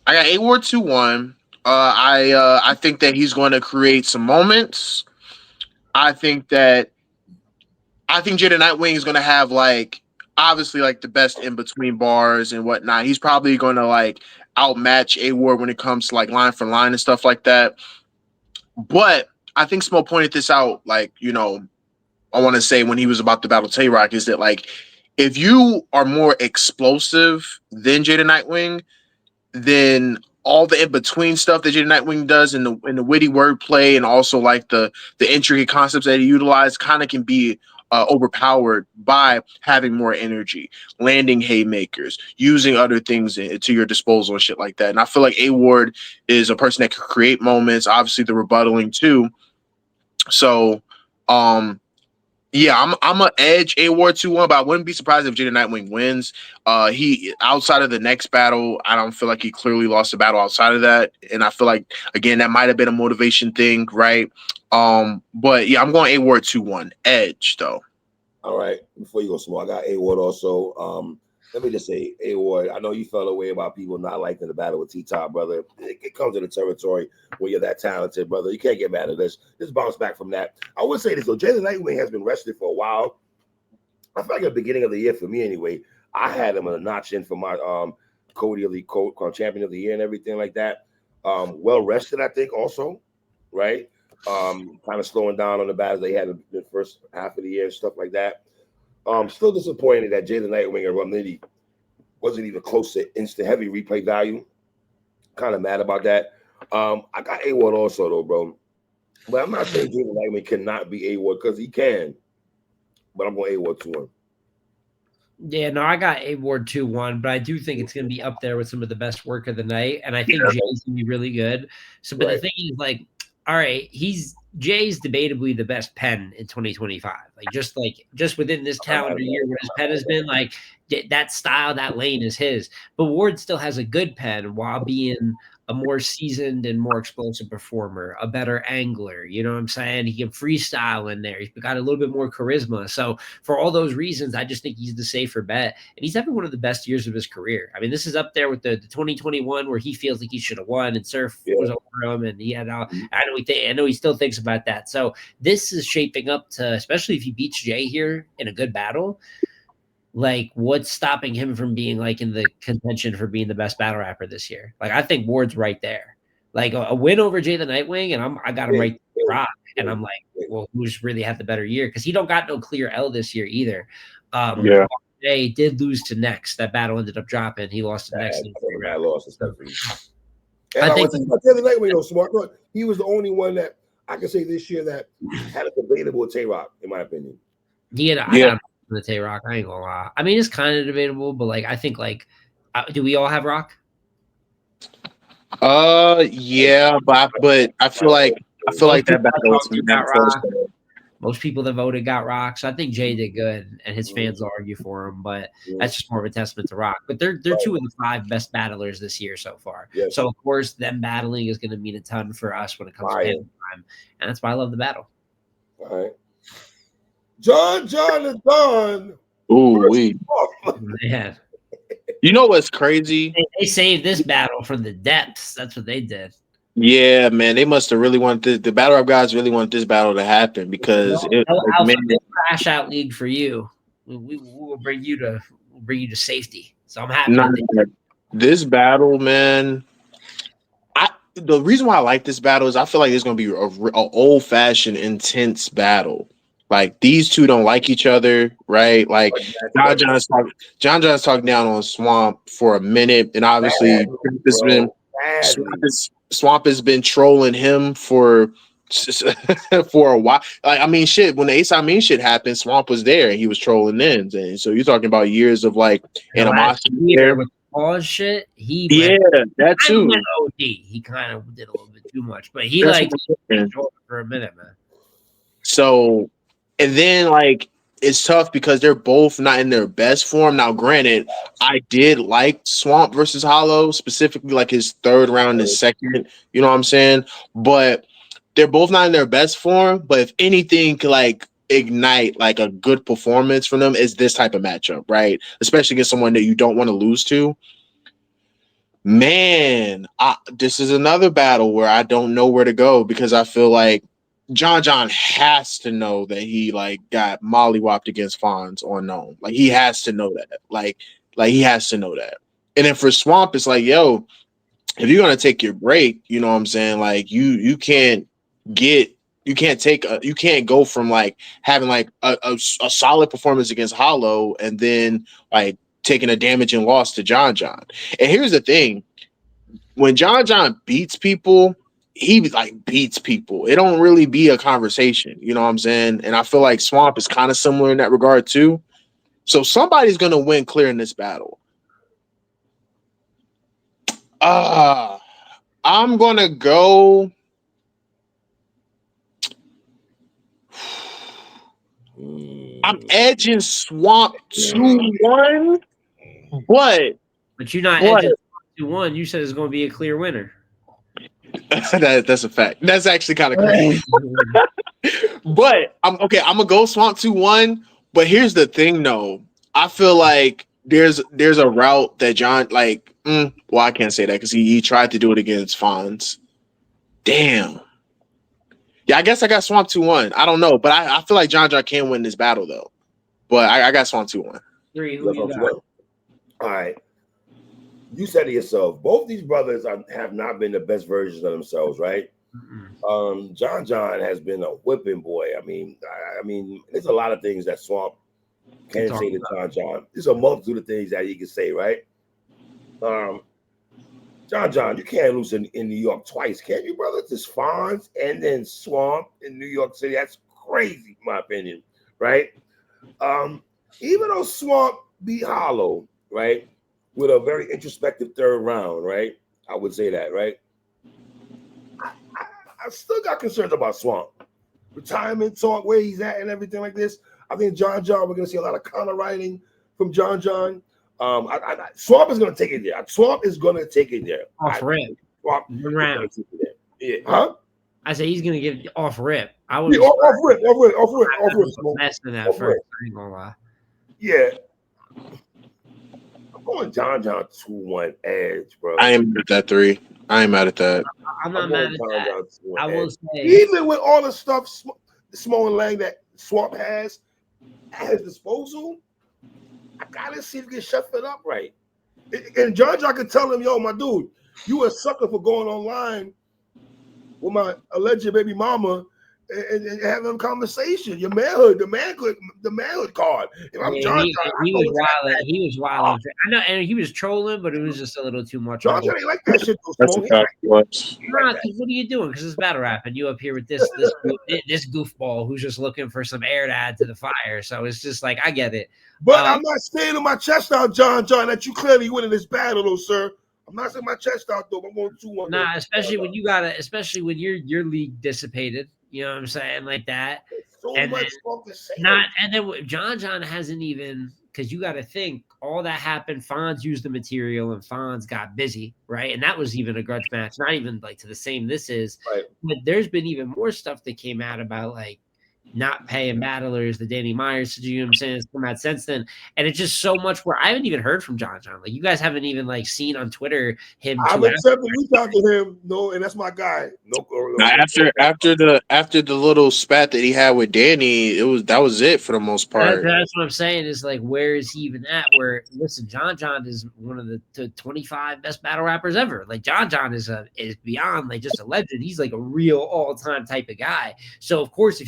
I got A-Ward 2-1. I think that he's going to create some moments. I think Jada Nightwing is going to have like obviously like the best in between bars and whatnot. He's probably going to like outmatch A-Ward when it comes to like line for line and stuff like that. But I think Smo pointed this out, like, you know, I want to say when he was about to battle Tay-Rock, is that like if you are more explosive than Jada Nightwing, then all the in-between stuff that Jada Nightwing does in the witty wordplay and also like the intricate concepts that he utilized kind of can be overpowered by having more energy, landing haymakers, using other things to your disposal and shit like that. And I feel like A-Ward is a person that can create moments, obviously the rebuttaling too. So, yeah, I'm a edge A-Ward 2-1, but I wouldn't be surprised if Jada Nightwing wins. He outside of the next battle, I don't feel like he clearly lost a battle outside of that, and I feel like again that might have been a motivation thing, right? But yeah, I'm going A-Ward 2-1 edge though. All right, before you go small, I got A-Ward also. Let me just say, A-Ward, I know you felt away about people not liking the battle with T-Top, brother. It comes to the territory where you're that talented, brother. You can't get mad at this. Just bounce back from that. I would say this, though. Jada Nightwing has been rested for a while. I feel like at the beginning of the year, for me anyway, I had him a notch in for my Cody Elite champion of the year and everything like that. Well rested, I think, also, right? Kind of slowing down on the battles they had in the first half of the year and stuff like that. Still disappointed that Jay the Nightwing and Romney wasn't even close to instant heavy replay value. Kind of mad about that. I got A1 also though, bro. But I'm not saying Jay the Nightwing cannot be A1 because he can. But I'm going A1 2-1. Yeah, no, I got A Ward 2-1, but I do think it's going to be up there with some of the best work of the night, and I think Jay's going to be really good. So, but the thing is, like, all right, Jay's debatably the best pen in 2025. Just within this calendar year, where his pen has been, like, that style, that lane is his. But Ward still has a good pen while being a more seasoned and more explosive performer, a better angler. You know what I'm saying? He can freestyle in there. He's got a little bit more charisma. So for all those reasons, I just think he's the safer bet. And he's having one of the best years of his career. I mean, this is up there with the 2021 where he feels like he should have won and Surf was over him. And he had, I know he still thinks about that. So this is shaping up to, especially if he beats Jay here in a good battle, like, what's stopping him from being like in the contention for being the best battle rapper this year? Like, I think Ward's right there. Like a win over Jay the Nightwing, and I got him right there, Rock. And I'm like, well, who's really had the better year? Because he don't got no clear L this year either. Jay did lose to Next. That battle ended up dropping. He lost to Next. I lost. I think Jay the Nightwing though, smart. Look, he was the only one that I can say this year that had a debatable Tay Rock, in my opinion. I got the Tay Rock. I ain't gonna lie. I mean, it's kind of debatable, but like, I think like, do we all have Rock? Yeah, but I feel like that battle was most people that voted got Rock, so I think Jay did good, and his fans will argue for him, but that's just more of a testament to Rock. But they're 2 of the 5 best battlers this year so far. Yes. So of course, them battling is going to mean a ton for us when it comes to time, and that's why I love the battle. All right. John and Don. Ooh, man. You know what's crazy? They saved this battle from the depths. That's what they did. Yeah, man. They must have really wanted the battle rap guys really want this battle to happen because crash out league for you. We will bring you to safety. So I'm happy. This battle, man. The reason why I like this battle is I feel like it's going to be a old-fashioned, intense battle. Like, these two don't like each other, right? Like, John John's talking down on Swamp for a minute, and obviously Swamp has been trolling him for a while. Like, I mean, shit, when the Ace I Mean shit happened, Swamp was there, and he was trolling then. And so you're talking about years of, like, animosity there. With pause shit, that too. OD. He kind of did a little bit too much, but he for a minute, man. So, and then like it's tough because they're both not in their best form. Now, granted, I did like Swamp versus Hollow, specifically like his third round and second. You know what I'm saying? But they're both not in their best form. But if anything could like ignite like a good performance from them is this type of matchup, right? Especially against someone that you don't want to lose to. Man, this is another battle where I don't know where to go because I feel like John has to know that he like got mollywopped against Fonz on Gnome. Like he has to know that. Like he has to know that. And then for Swamp, it's like, yo, if you're gonna take your break, you know what I'm saying? Like you can't go from like having like a solid performance against Hollow and then like taking a damaging loss to John. And here's the thing: when John beats people, he like beats people. It don't really be a conversation, you know what I'm saying? And I feel like Swamp is kind of similar in that regard too. So somebody's gonna win clear in this battle. I'm gonna go. I'm edging Swamp 2-1, but you're not edging 2-1. You said it's going to be a clear winner. That's a fact. That's actually kind of crazy. But I'm gonna go Swamp 2-1. But here's the thing, though. I feel like there's a route that John well, I can't say that because he tried to do it against Fonz. Damn. Yeah, I guess I got Swamp 2-1. I don't know, but I feel like John can win this battle though. But I got Swamp 2-1. 3. Who you got? All right. you said to yourself, both these brothers have not been the best versions of themselves, right? John has been a whipping boy. I mean, there's a lot of things that Swamp can say to John. There's a multitude of things that he can say, right? John, you can't lose in New York twice, can you, brother? It's Fonz and then Swamp in New York City. That's crazy, in my opinion, right? Even though Swamp beat Hollow, right, with a very introspective third round, right? I would say that, right? I still got concerns about Swamp. Retirement talk, where he's at and everything like this. I think John, we're going to see a lot of counter writing from John. Swamp is going to take it there. Swamp is going to take it there. Off rip. Swamp is gonna take it there. Yeah. Huh? I say he's going to get off rip. I would off rip. Less than that first. I ain't going to lie. Yeah. I'm going John 2-1 edge, bro. I am at that 3. I ain't mad at that. I'm not mad at that. I will say, even with all the stuff, Small and Lang that Swamp has at his disposal, I gotta see if he can shut it up right. And John could tell him, yo, my dude, you a sucker for going online with my alleged baby mama and having a conversation. Your manhood, the manhood card. If I'm John, he was wild. He was wild. I know, and he was trolling, but it was just a little too much. John ain't like that shit. That's a fact. What are you doing? Because it's battle rap, and you up here with this goofball who's just looking for some air to add to the fire. So it's just like, I get it. But I'm not staying in my chest out, John, that you clearly winning this battle, though, sir. I'm not saying my chest out, though. I'm going 2-1. Nah, especially when you're league dissipated. You know what I'm saying? Like that. So and much then John hasn't even, because you got to think all that happened. Fonz used the material and Fonz got busy, right? And that was even a grudge match, not even like to the same this is. Right. But there's been even more stuff that came out about like not paying battlers, the Danny Myers, you know what I'm saying, it's come out since then. And it's just so much where I haven't even heard from John. Like you guys haven't even like seen on Twitter him. I've accepted reach out to him, no, and that's my guy. No, after the little spat that he had with Danny, that was it for the most part. That's what I'm saying is like, where is he even at? Where listen, John is one of the 25 best battle rappers ever. Like John is beyond like just a legend. He's like a real all-time type of guy. So of course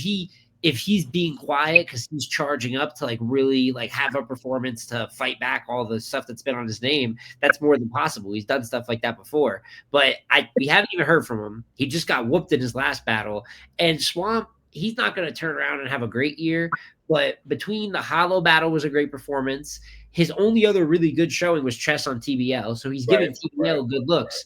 if he's being quiet because he's charging up to like really like have a performance to fight back all the stuff that's been on his name, that's more than possible. He's done stuff like that before, but we haven't even heard from him. He just got whooped in his last battle, and Swamp, he's not going to turn around and have a great year. But between the Hollow battle was a great performance. His only other really good showing was Chess on TBL, so he's giving TBL good looks.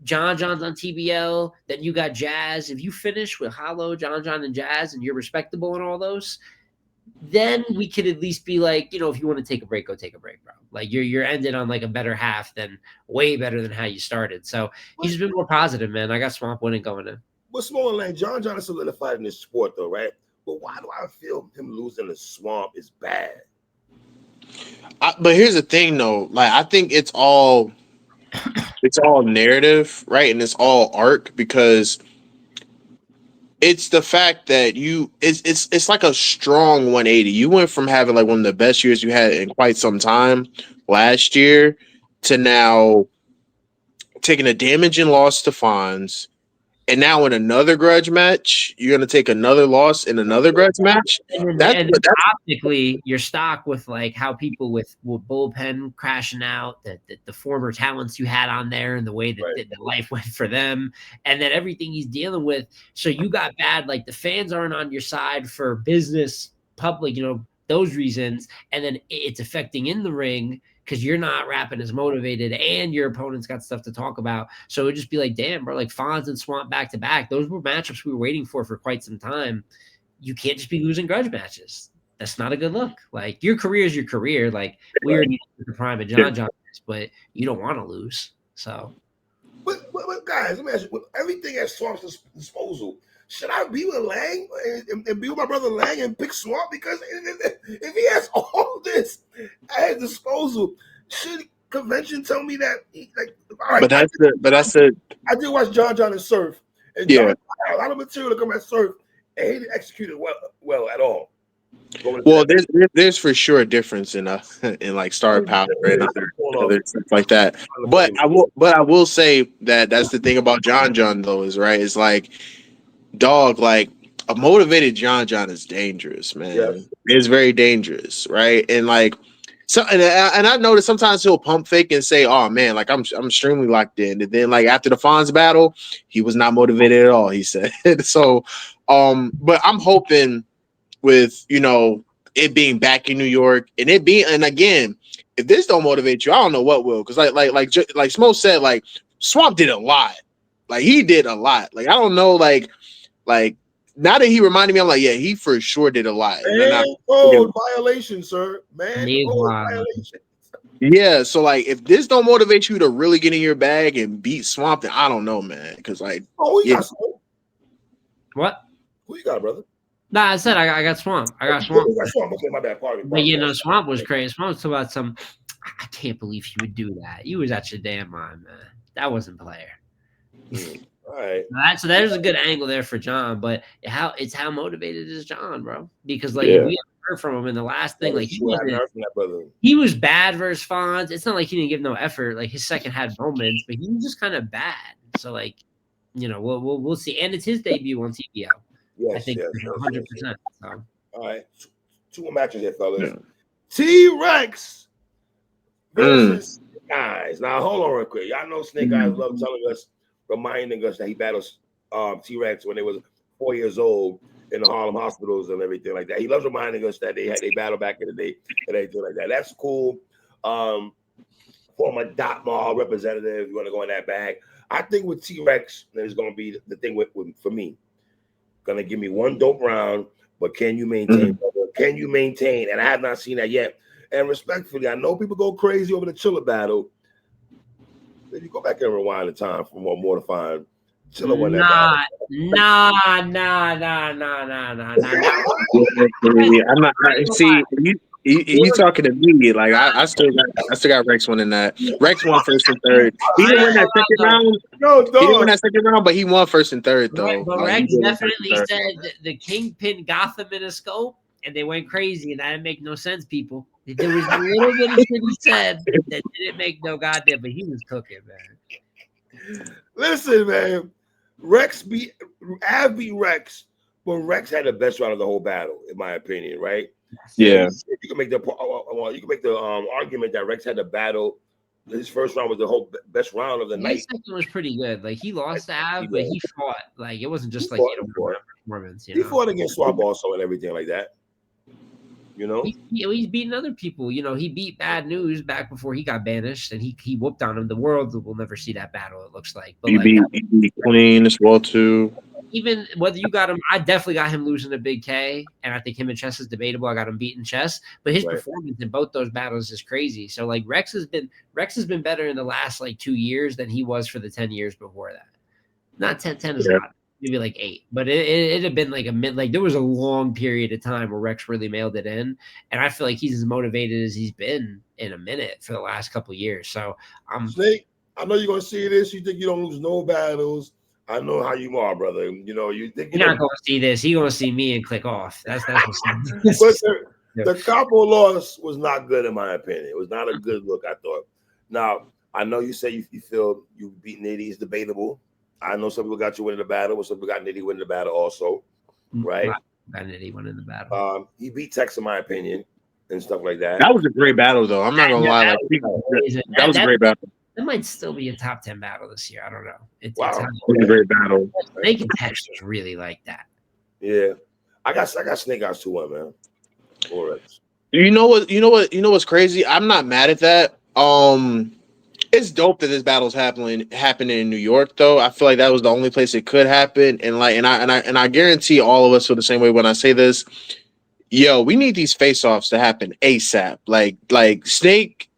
John's on TBL, then you got Jazz. If you finish with Hollow, John, and Jazz, and you're respectable in all those, then we could at least be like, you know, if you want to take a break, go take a break, bro. Like you're ended on like a better half than way better than how you started. So he's just been more positive, man. I got Swamp winning going in. But Small and Lang, John is solidified in this sport, though, right? But why do I feel him losing the Swamp is bad? But here's the thing, though. Like I think it's all narrative, right? And it's all arc, because it's the fact that it's like a strong 180. You went from having like one of the best years you had in quite some time last year to now taking a damaging loss to Fonz. And now in another grudge match, you're going to take another loss in another grudge match. And optically, you're stuck with like how people with bullpen crashing out, the former talents you had on there, and the way that the life went for them, and then everything he's dealing with. So you got bad, like the fans aren't on your side for business, public, you know, those reasons, and then it's affecting in the ring because you're not rapping as motivated and your opponent's got stuff to talk about. So it would just be like, damn, bro, like Fonz and Swamp back to back. Those were matchups we were waiting for quite some time. You can't just be losing grudge matches. That's not a good look. Like your career is your career. Like we already at the prime of John, but you don't want to lose. So. But guys, let me ask you, with everything at Swamp's disposal, should I be with Lang and be with my brother Lang and pick Swamp? Because if he has all this at his disposal, should convention tell me that? All right, I did watch John and Surf, and John had a lot of material to come at Surf, and he didn't execute it well at all. Well, there's for sure a difference in in like star power and other stuff like that. But I will say that's the thing about John though is right. It's like dog like a motivated John is dangerous, man. Yes. It's very dangerous, right? And like so, and I noticed sometimes he'll pump fake and say, "Oh man, like I'm extremely locked in," and then like after the Fonz battle, he was not motivated at all. He said so. But I'm hoping with it being back in New York and it being and again, if this don't motivate you, I don't know what will. Because like Smo said, like Swamp did a lot. Like he did a lot. Like I don't know, like now that he reminded me, I'm like, yeah, he for sure did a lot. Man, violation, sir. Man, violation. Yeah, so like if this don't motivate you to really get in your bag and beat Swamp, then I don't know, man. Because like, what? Who you got, brother? Nah, I said I got Swamp. I got Swamp. Okay, my bad. Pardon. But Swamp was crazy. Swamp was about some. I can't believe he would do that. You was out your damn mind, man. That wasn't player. All right. So there's a good angle there for John, but how motivated is John, bro? Because like we haven't heard from him in the last thing, like he was bad versus Fonz. It's not like he didn't give no effort. Like his second had moments, but he was just kind of bad. So like, we'll see. And it's his debut on TBL. Yes, I think 100%. So. All right, 2 more matches here, fellas. Yeah. T-Rex versus Snake Eyes. Now hold on real quick. Y'all know Snake Eyes love telling us, reminding us that he battles T-Rex when they was 4 years old in the Harlem hospitals and everything like that. He loves reminding us that they battle back in the day and everything like that. That's cool. Former Dotmar representative, you want to go in that bag. I think with T-Rex, there's going to be the thing with for me. Going to give me one dope round, but can you maintain? Can you maintain? And I have not seen that yet. And respectfully, I know people go crazy over the Chiller battle. If you go back and rewind the time for more mortifying, Chiller won that battle. Nah. I'm not. See, you talking to me? Like I still got Rex winning that. Rex won first and third. He didn't win that second round. He didn't win that second round, but he won first and third though. But Rex definitely said the Kingpin Gotham in a scope, and they went crazy, and that didn't make no sense, people. There was a little bit of shit he said that didn't make no goddamn, but he was cooking, man. Listen, man, Rex beat Rex, but Rex had the best round of the whole battle, in my opinion, right? Yeah, you can make the argument that Rex had the battle. His first round was the whole best round of the night. His second was pretty good. Like he lost to Av, but he fought. Like it wasn't just like performance. He fought against Swab also and everything like that. He's beaten other people. He beat Bad News back before he got banished, and he whooped on him. The world will never see that battle. It looks like. But he beat Queen as well too. Even whether you got him, I definitely got him losing to Big K, and I think him in chess is debatable. I got him beating chess, but his performance in both those battles is crazy. So like Rex has been better in the last like 2 years than he was for the 10 years before that. Not 10 is not. Maybe like 8, but it had been like there was a long period of time where Rex really mailed it in, and I feel like he's as motivated as he's been in a minute for the last couple of years. So Snake, I know you're gonna see this. You think you don't lose no battles. I know how you are, brother. You think you're not gonna see this. You're gonna see me and click off. That's what's the Capo loss was not good in my opinion. It was not a good look, I thought. Now I know you say you feel you beat Nitty is debatable. I know some people got you winning the battle, but some people got Nitty winning the battle also, right? Got Nitty winning the battle. He beat Tex in my opinion and stuff like that. That was a great battle, though. I'm not gonna lie. That was a great battle. That might still be a top 10 battle this year. I don't know. It was a great battle. Snake and Tex was really like that. Yeah, I got Snake Eyes 2-1, man. All right. You know what's crazy? I'm not mad at that. It's dope that this battle's happening in New York, though. I feel like that was the only place it could happen, and I guarantee all of us feel the same way when I say this. Yo, we need these face-offs to happen ASAP. Like Snake,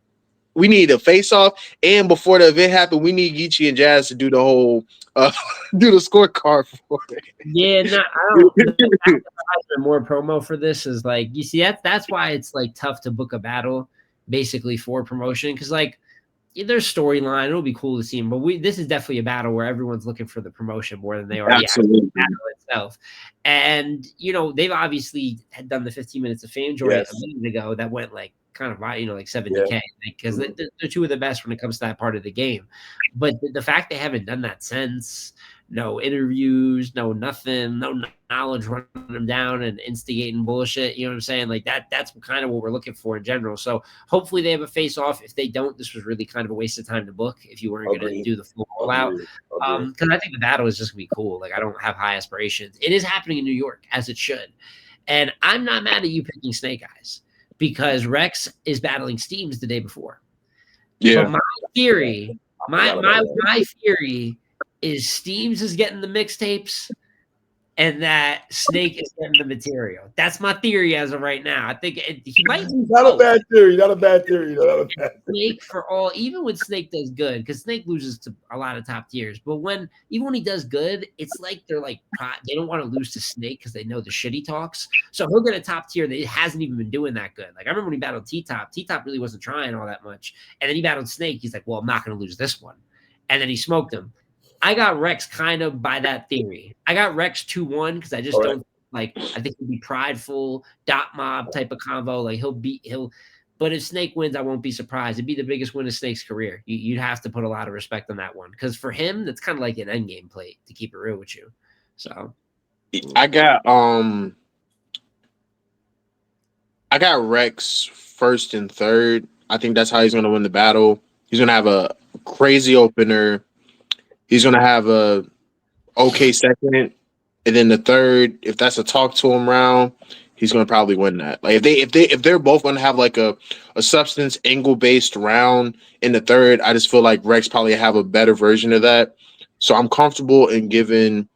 we need a face-off, and before the event happen, we need Geechee and Jazz to do the whole do the scorecard for it. Yeah, no, I don't. More promo for this is like you see that's why it's like tough to book a battle basically for promotion because like. There's storyline. It'll be cool to see him, but this is definitely a battle where everyone's looking for the promotion more than they are. Absolutely. The battle himself. And, you know, they've obviously had done the 15 minutes of fame joint a minute ago that went like kind of, you know, like 70K, because they're two of the best when it comes to that part of the game. But the fact they haven't done that since, no interviews, no nothing, no knowledge running them down and instigating bullshit. You know what I'm saying? Like that's kind of what we're looking for in general. So hopefully they have a face off. If they don't, this was really kind of a waste of time to book if you weren't going to do the full rollout. Because I think the battle is just going to be cool. Like I don't have high aspirations. It is happening in New York, as it should. And I'm not mad at you picking Snake Eyes because Rex is battling Steams the day before. Yeah. But my theory, my theory is Steams is getting the mixtapes and that Snake is getting the material. That's my theory as of right now. I think he might lose. Not a bad theory. Not a bad theory. Snake for all, even when Snake does good, because Snake loses to a lot of top tiers. But even when he does good, it's like they're like they don't want to lose to Snake because they know the shit he talks. So he'll get a top tier that hasn't even been doing that good. Like I remember when he battled T-Top. T-Top really wasn't trying all that much, and then he battled Snake. He's like, well, I'm not going to lose this one, and then he smoked him. I got Rex kind of by that theory. I got Rex 2-1 because I just don't like. I think he'll be prideful, dot mob type of convo. Like he'll. But if Snake wins, I won't be surprised. It'd be the biggest win of Snake's career. You'd have to put a lot of respect on that one because for him, that's kind of like an endgame play. To keep it real with you, so I got Rex first and third. I think that's how he's going to win the battle. He's going to have a crazy opener. He's going to have a okay second, and then the third, if that's a talk to him round, he's going to probably win that. Like if they're both going to have like a substance angle based round in the third, I just feel like Rex probably have a better version of that. So I'm comfortable in giving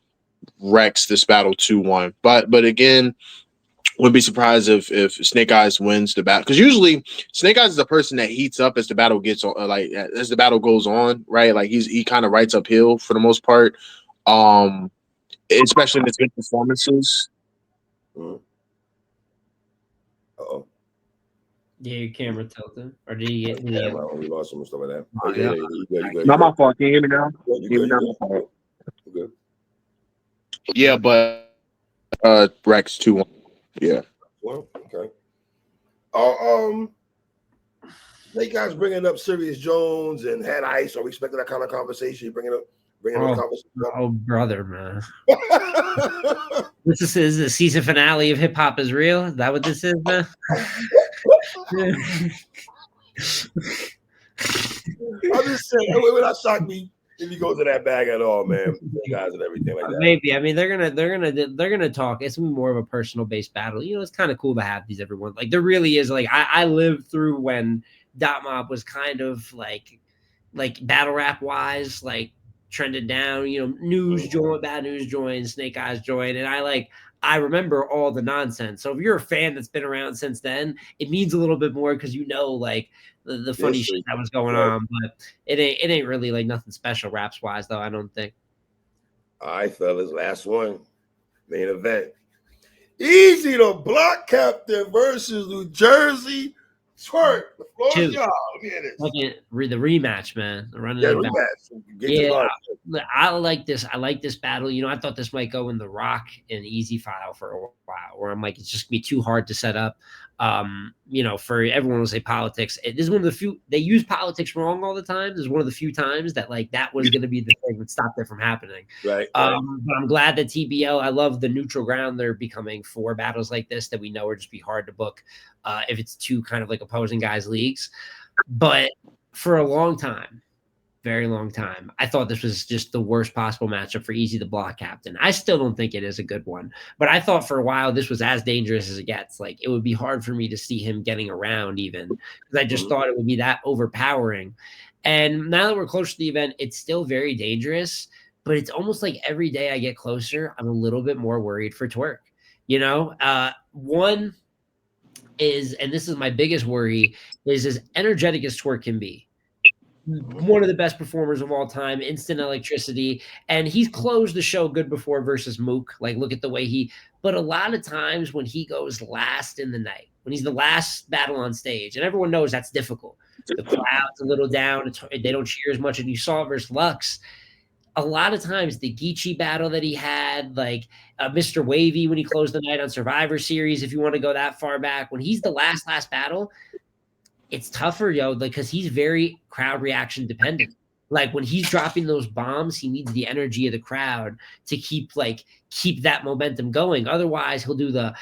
Rex this battle 2-1. But again, wouldn't be surprised if Snake Eyes wins the battle, because usually Snake Eyes is the person that heats up as the battle gets on, like as the battle goes on, right? Like he kind of rides uphill for the most part, especially in his good performances. Uh-oh. Yeah, your camera tilted, or did you get? We lost some stuff like that. You good. Not my fault. Can you hear me now? You good. Yeah, but Rex 2-1. Yeah. Well, okay. Snake Eyes bringing up Sirius Jones and Head Ice. Are we expecting that kind of conversation? Bringing those conversations up? Oh, brother, man. This is the season finale of Hip Hop is Real. Is that what this is, man? I'm just saying, it would not shock me if he goes to that bag at all, man. Guys and everything like that. Maybe. I mean, they're gonna talk. It's gonna be more of a personal based battle. You know, it's kind of cool to have these everyone. Like there really is. Like I lived through when Dot Mob was kind of like battle rap wise, like trended down. You know, news joint, bad news joint, Snake Eyes joint, and I remember all the nonsense. So if you're a fan that's been around since then, it means a little bit more because you know, like the funny shit that was going on. But it ain't really like nothing special raps wise, though. I don't think. All right, fellas, last one, main event. Easy the Block Captain versus New Jersey Twerk. The floor is y'all. Let me hear this. The rematch, man. The rematch. I like this. I like this battle. You know, I thought this might go in the Rock and Easy file for a while, where I'm like, it's just gonna be too hard to set up. You know, for everyone to say politics. This is one of the few they use politics wrong all the time. This is one of the few times that like that was gonna be the thing that stopped it from happening. Right. But I'm glad that TBL, I love the neutral ground they're becoming for battles like this that we know are just be hard to book if it's two kind of like opposing guys leagues. But for a long time, very long time, I thought this was just the worst possible matchup for Easy the Block Captain. I still don't think it is a good one, but I thought for a while this was as dangerous as it gets. Like it would be hard for me to see him getting around even because I just thought it would be that overpowering. And now that we're close to the event, it's still very dangerous, but it's almost like every day I get closer, I'm a little bit more worried for Twerk. You know, one is, and this is my biggest worry, is as energetic as Twerk can be. One of the best performers of all time, instant electricity, and he's closed the show good before versus Mook. Like, look at the way but a lot of times when he goes last in the night, when he's the last battle on stage, and everyone knows that's difficult. The crowd's a little down, they don't cheer as much, and you saw it versus Lux. a lot of times the Geechee battle that he had, like Mr. Wavy when he closed the night on Survivor Series, if you want to go that far back, when he's the last battle, it's tougher, yo, because he's very crowd reaction dependent. Like when he's dropping those bombs, he needs the energy of the crowd to keep that momentum going. Otherwise, he'll do the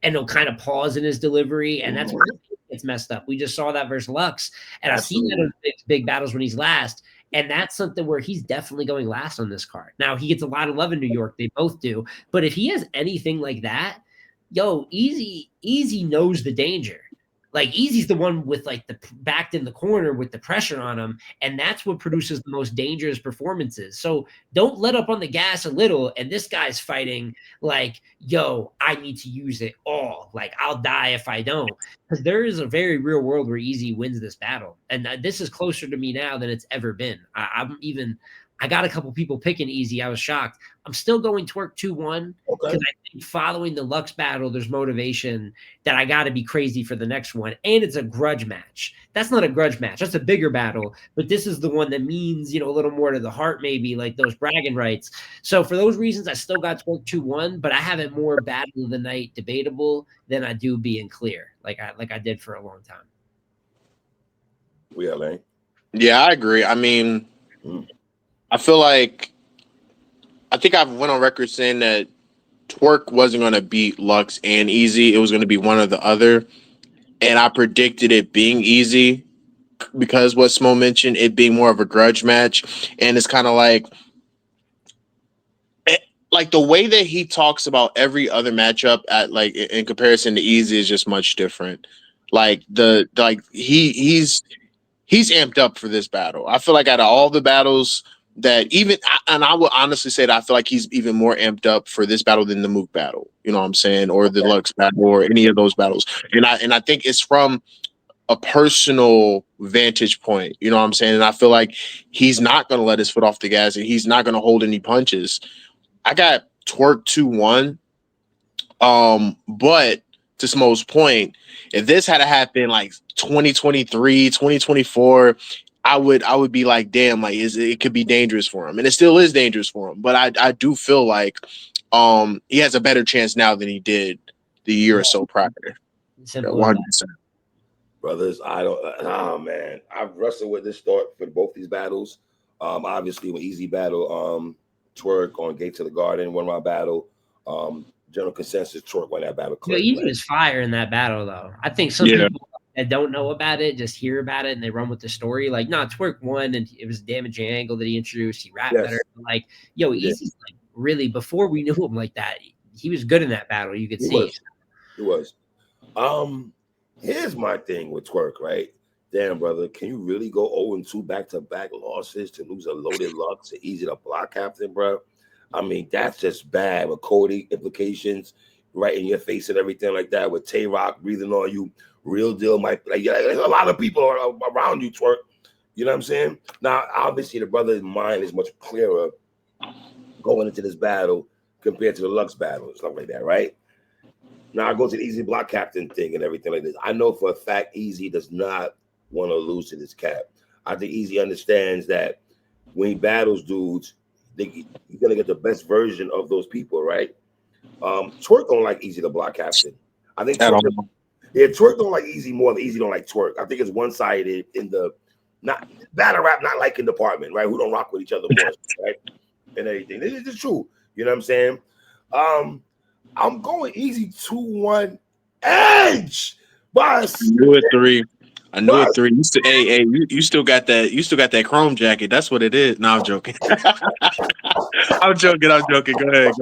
and he'll kind of pause in his delivery, and that's where it gets messed up. We just saw that versus Lux, and I've seen that in big battles when he's last. And that's something where he's definitely going last on this card. Now, he gets a lot of love in New York. They both do. But if he has anything like that, yo, Easy knows the danger. Like Easy's the one with like the backed in the corner with the pressure on him, and that's what produces the most dangerous performances. So don't let up on the gas a little. And this guy's fighting like, yo, I need to use it all. Like I'll die if I don't, because there is a very real world where Easy wins this battle, and this is closer to me now than it's ever been. I got a couple people picking Easy. I was shocked. I'm still going Twerk 2-1 because I think following the Lux battle, there's motivation that I got to be crazy for the next one. And it's a grudge match. That's not a grudge match. That's a bigger battle. But this is the one that means, a little more to the heart, maybe like those bragging rights. So for those reasons, I still got Twerk 2-1, but I have it more battle of the night debatable than I do being clear, like I did for a long time. Yeah, I agree. I mean, I feel like I think I went on record saying that Twerk wasn't going to beat Lux and Easy. It was going to be one or the other. And I predicted it being Easy because what Smo mentioned, it being more of a grudge match. And it's kind of like the way that he talks about every other matchup at like in comparison to Easy is just much different. Like he's amped up for this battle. I feel like out of all the battles that I will honestly say that I feel like he's even more amped up for this battle than the Mook battle. You know what I'm saying? Or the Lux battle or any of those battles. And I think it's from a personal vantage point. You know what I'm saying? And I feel like he's not going to let his foot off the gas and he's not going to hold any punches. I got Twerk 2-1. But to Smo's point, if this had to happen like 2023, 2024, I would be like, damn, like it could be dangerous for him. And it still is dangerous for him. But I do feel like he has a better chance now than he did the year or so prior. 100%. Brothers, man. I've wrestled with this thought for both these battles. Obviously, when Easy battle, Twerk on Gate to the Garden, won my battle. General consensus, Twerk won that battle. Easy was fire in that battle, though. I think some people that don't know about it just hear about it and they run with the story. Like, Twerk won, and it was a damaging angle that he introduced. He rapped better. Like, Easy's like really before we knew him like that. He was good in that battle. You could see. He was. Here's my thing with Twerk, right? Damn, brother, can you really go 0-2 back-to-back losses to lose a loaded Lux to Easy the block captain, bro? I mean, that's just bad with Cody implications right in your face and everything like that. With Tay-Rock breathing on you, real deal might like there's a lot of people around you, Twerk. You know what I'm saying? Now, obviously, the brother's mind is much clearer going into this battle compared to the Lux battle and stuff like that, right? Now I go to the Easy block captain thing and everything like this. I know for a fact Easy does not want to lose to this cap. I think Easy understands that when he battles dudes, he's gonna get the best version of those people, right? Twerk don't like Easy the block captain. I think Twerk don't like Easy more than Easy don't like Twerk. I think it's one-sided in the not battle rap, not liking department, right? Who don't rock with each other more, right? And everything. This is true. You know what I'm saying? I'm going Easy 2-1 Edge. Boss. I knew it 3. You still got that. You still got that chrome jacket. That's what it is. No, I'm joking. I'm joking. Go ahead.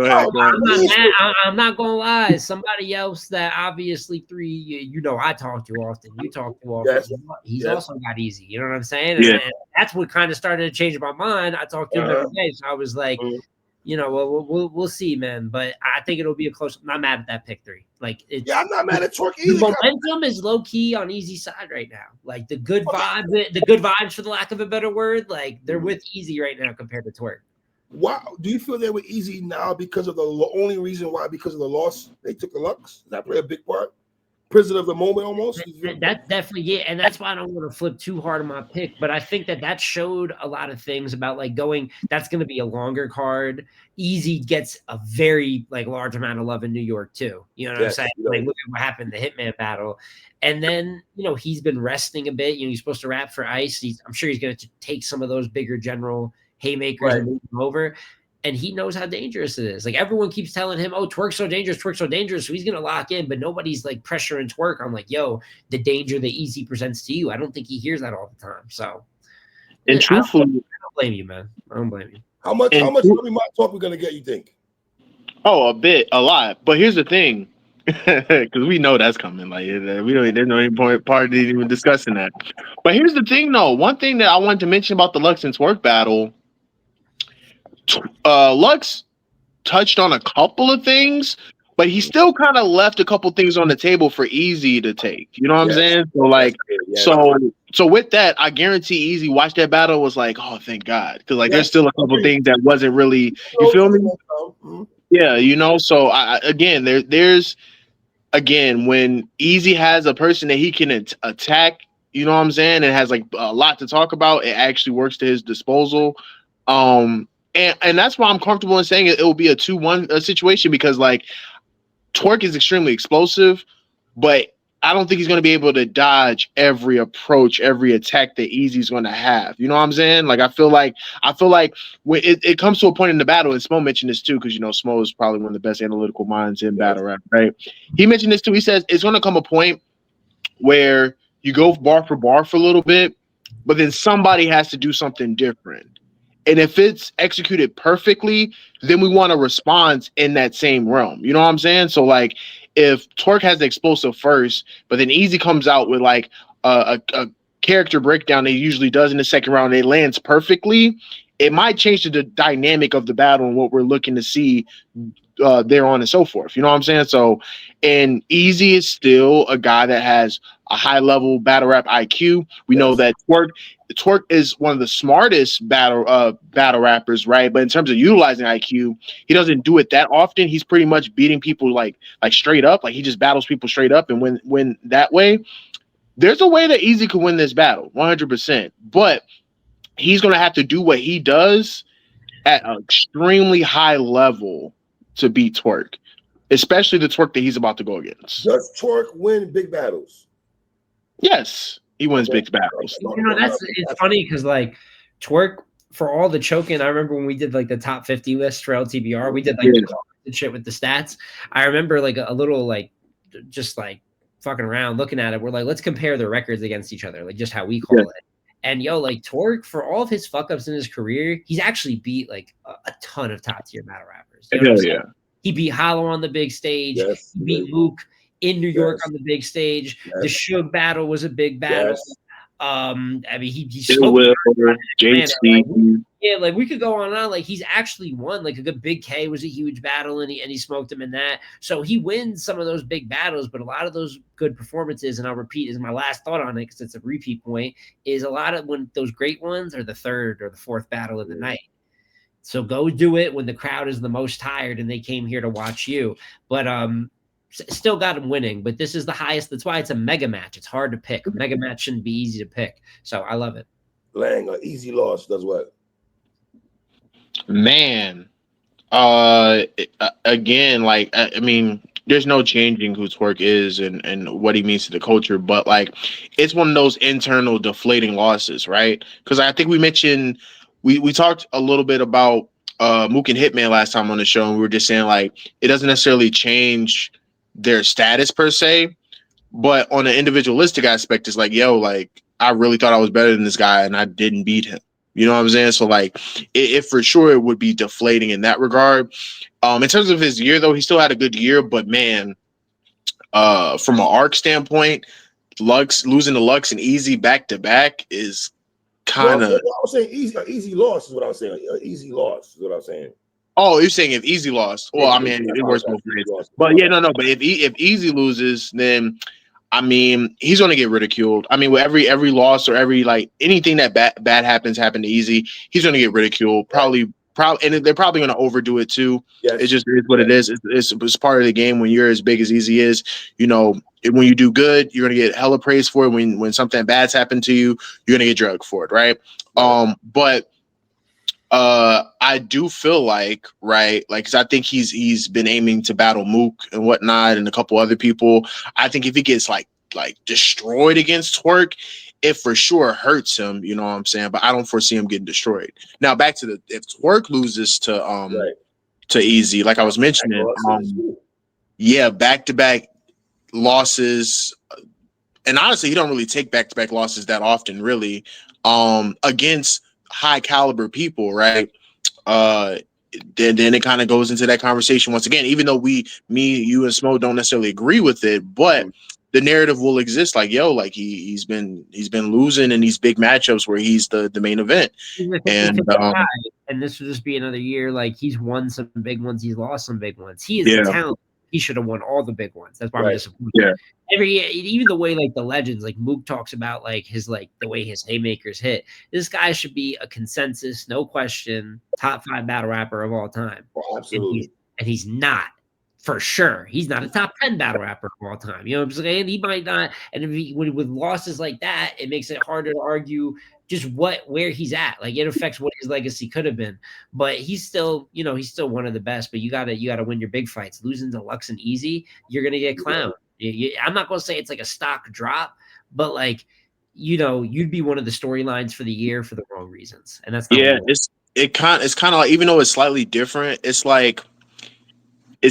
I'm not gonna lie. Somebody else that obviously 3, I talk to often. You talk to often. Yes. He's also got Easy. You know what I'm saying? And that's what kind of started to change my mind. I talked to him every day, so I was like, we'll see, man. But I think it'll be a close. I'm not mad at that pick 3. Like, I'm not mad at Twerk either. The momentum is low key on Easy's side right now. Like the good vibes, for the lack of a better word, like they're with Easy right now compared to Twerk. Wow, do you feel they're with Easy now because of the only reason why? Because of the loss they took the Lux? Does that play a big part? prisoner of the moment almost. That's definitely, yeah, and that's why I don't want to flip too hard on my pick, but I think that showed a lot of things about like that's going to be a longer card. Easy gets a very like large amount of love in New York too. You know what I'm saying? Like look at what happened in the Hitman battle. And then, he's been resting a bit. He's supposed to rap for Ice. I'm sure he's going to take some of those bigger general haymakers and move them over. And he knows how dangerous it is. Like everyone keeps telling him, "Oh, Twerk's so dangerous, Twerk's so dangerous." So he's gonna lock in, but nobody's like pressuring Twerk on like, "Yo, the danger that Easy presents to you." I don't think he hears that all the time. So, and truthfully, I don't blame you, man. I don't blame you. How much money my talk we're gonna get? You think? Oh, a lot. But here's the thing, because we know that's coming. Like we don't. There's no point part even discussing that. But here's the thing, though. One thing that I wanted to mention about the Lux and Twerk battle. Lux touched on a couple of things, but he still kind of left a couple things on the table for Easy to take. You know what I'm saying? So like, so with that, I guarantee Easy watched that battle was like, oh, thank God, because like there's still a couple things that wasn't really. You feel me? Yeah, So there's again when Easy has a person that he can attack. You know what I'm saying? And has like a lot to talk about. It actually works to his disposal. And that's why I'm comfortable in saying it will be a 2-1 situation because like Twerk is extremely explosive, but I don't think he's going to be able to dodge every approach, every attack that Easy's going to have. You know what I'm saying? Like I feel like when it comes to a point in the battle, and Smo mentioned this too because Smo is probably one of the best analytical minds in battle rap, right? He mentioned this too. He says it's going to come a point where you go bar for a little bit, but then somebody has to do something different. And if it's executed perfectly, then we want a response in that same realm. You know what I'm saying? So like if Twerk has the explosive first, but then Easy comes out with like a character breakdown that he usually does in the second round, and it lands perfectly, it might change the dynamic of the battle and what we're looking to see there on and so forth. You know what I'm saying? So, and Easy is still a guy that has a high level battle rap IQ. We know that Twerk is one of the smartest battle rappers, right? But in terms of utilizing IQ, he doesn't do it that often. He's pretty much beating people like straight up. Like he just battles people straight up and win that way. There's a way that Easy could win this battle, 100%. But he's going to have to do what he does at an extremely high level to beat Twerk, especially the Twerk that he's about to go against. Does Twerk win big battles? Yes, he wins big battles. It's funny because like Twerk, for all the choking, I remember when we did like the top 50 list for LTBR, we did like the shit with the stats. I remember like a little like just like fucking around looking at it. We're like, let's compare the records against each other, like just how we call it. And like Twerk, for all of his fuck ups in his career, he's actually beat like a ton of top tier battle rappers. You know He beat Hollow on the big stage. Yes, he beat Mook in New York on the big stage. The Suge battle was a big battle. I mean, he smoked JC. Like we could go on and on. Like he's actually won. Like a good Big K was a huge battle, and he smoked him in that. So he wins some of those big battles, but a lot of those good performances, and I'll repeat, is my last thought on it because it's a repeat point. Is a lot of when those great ones are the third or the fourth battle of the night. So go do it when the crowd is the most tired and they came here to watch you. But still got him winning. But this is the highest. That's why it's a mega match. It's hard to pick. A mega match shouldn't be easy to pick. So I love it. Lang, an easy loss does what? Man, again, like I mean, there's no changing who Twerk is and what he means to the culture, but like it's one of those internal deflating losses, right? Because I think we mentioned we talked a little bit about Mook and Hitman last time on the show, and we were just saying like it doesn't necessarily change their status per se, but on an individualistic aspect, it's like, yo, like I really thought I was better than this guy and I didn't beat him. You know what I'm saying? So like it for sure it would be deflating in that regard. In terms of his year though, he still had a good year, but man, from an arc standpoint, losing to Lux and Easy back to back is kind of. I was saying easy loss is what I was saying. Easy loss is what I was saying. Oh, you're saying if Easy lost? Well, I mean, it works both ways. But yeah, no. But if Easy loses, then I mean, he's going to get ridiculed. I mean, with every loss or every like anything that bad happens to Easy, he's going to get ridiculed. Probably and they're probably going to overdo it too. Yes. It just is what it is. It's part of the game. When you're as big as Easy is, when you do good, you're going to get hella praise for it. When something bad's happened to you, you're going to get drugged for it, right? But I do feel like, right, like, because I think he's been aiming to battle Mook and whatnot and a couple other people. I think if he gets like destroyed against Twerk, it for sure hurts him, you know what I'm saying? But I don't foresee him getting destroyed. Now back to if Twerk loses to Easy, like I was mentioning, back-to-back losses. And honestly, he don't really take back-to-back losses that often, really, against high caliber people, right? Then it kind of goes into that conversation once again, even though me, you, and Smo don't necessarily agree with it, but the narrative will exist like, like he's been losing in these big matchups where he's the main event. And this would just be another year. Like, he's won some big ones, he's lost some big ones. He is a talent. He should have won all the big ones. That's why I'm disappointed. Yeah. Even the way like the legends, like Mook talks about, like his the way his haymakers hit. This guy should be a consensus, no question, top 5 battle rapper of all time. Oh, absolutely. And he's not. For sure, he's not a top 10 battle rapper of all time. You know what I'm saying? He might not. And with losses like that, it makes it harder to argue just where he's at. Like, it affects what his legacy could have been. But he's still, he's still one of the best. But you gotta win your big fights. Losing to Lux and Easy, you're gonna get clowned. I'm not gonna say it's like a stock drop, but like, you'd be one of the storylines for the year for the wrong reasons. And that's not it's kind of like, even though it's slightly different, it's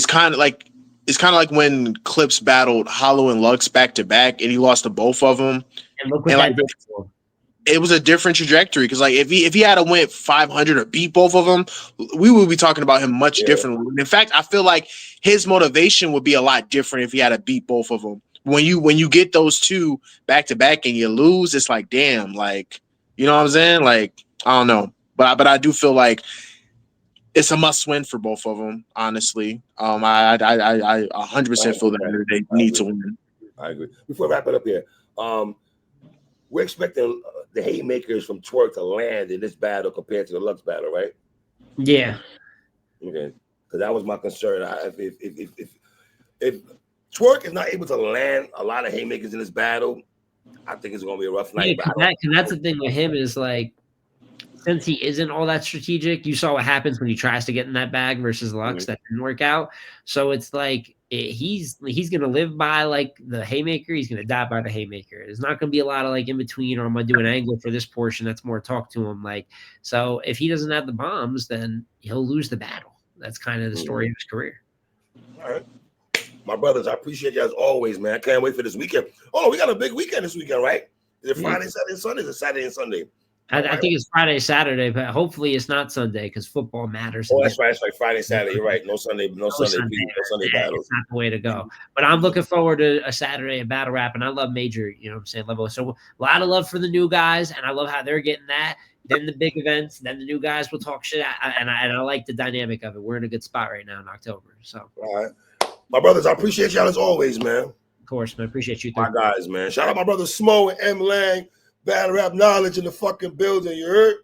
kind of like when Clips battled Hollow and Lux back to back, and he lost to both of them. And look what that did for him. It was a different trajectory, because like if he had to win 500 or beat both of them, we would be talking about him much differently. In fact, I feel like his motivation would be a lot different if he had to beat both of them. When you get those two back to back and you lose, it's like, damn, like, you know what I'm saying? Like, I don't know, but I do feel like it's a must win for both of them, honestly. I 100% feel that they need to win. I agree. Before we wrap it up here, we're expecting the haymakers from Twerk to land in this battle compared to the Lux battle, right? Yeah. Okay. Because that was my concern. If Twerk is not able to land a lot of haymakers in this battle, I think it's going to be a rough night. Yeah, that's the thing with him is, like, since he isn't all that strategic, you saw what happens when he tries to get in that bag versus Lux. That didn't work out. So it's like he's going to live by like the haymaker. He's going to die by the haymaker. There's not going to be a lot of like in between, or I'm going to do an angle for this portion that's more talk to him. Like, so if he doesn't have the bombs, then he'll lose the battle. That's kind of the story of his career. All right. My brothers, I appreciate you as always, man. I can't wait for this weekend. Oh, we got a big weekend this weekend, right? Is it Friday, Saturday, and Sunday? Is it Saturday and Sunday? I think it's Friday, Saturday, but hopefully it's not Sunday because football matters. Oh, that's right. It's like Friday, Saturday. You're right. No Sunday battles. It's not the way to go. But I'm looking forward to a Saturday of battle rap, and I love major, you know what I'm saying, level. So a lot of love for the new guys, and I love how they're getting that. Then the big events, then the new guys will talk shit. And I like the dynamic of it. We're in a good spot right now in October. So, all right. My brothers, I appreciate y'all as always, man. Of course, man. Appreciate you. My guys, man. Shout out my brother Smo and MLANG. Battle rap knowledge in the fucking building, you heard?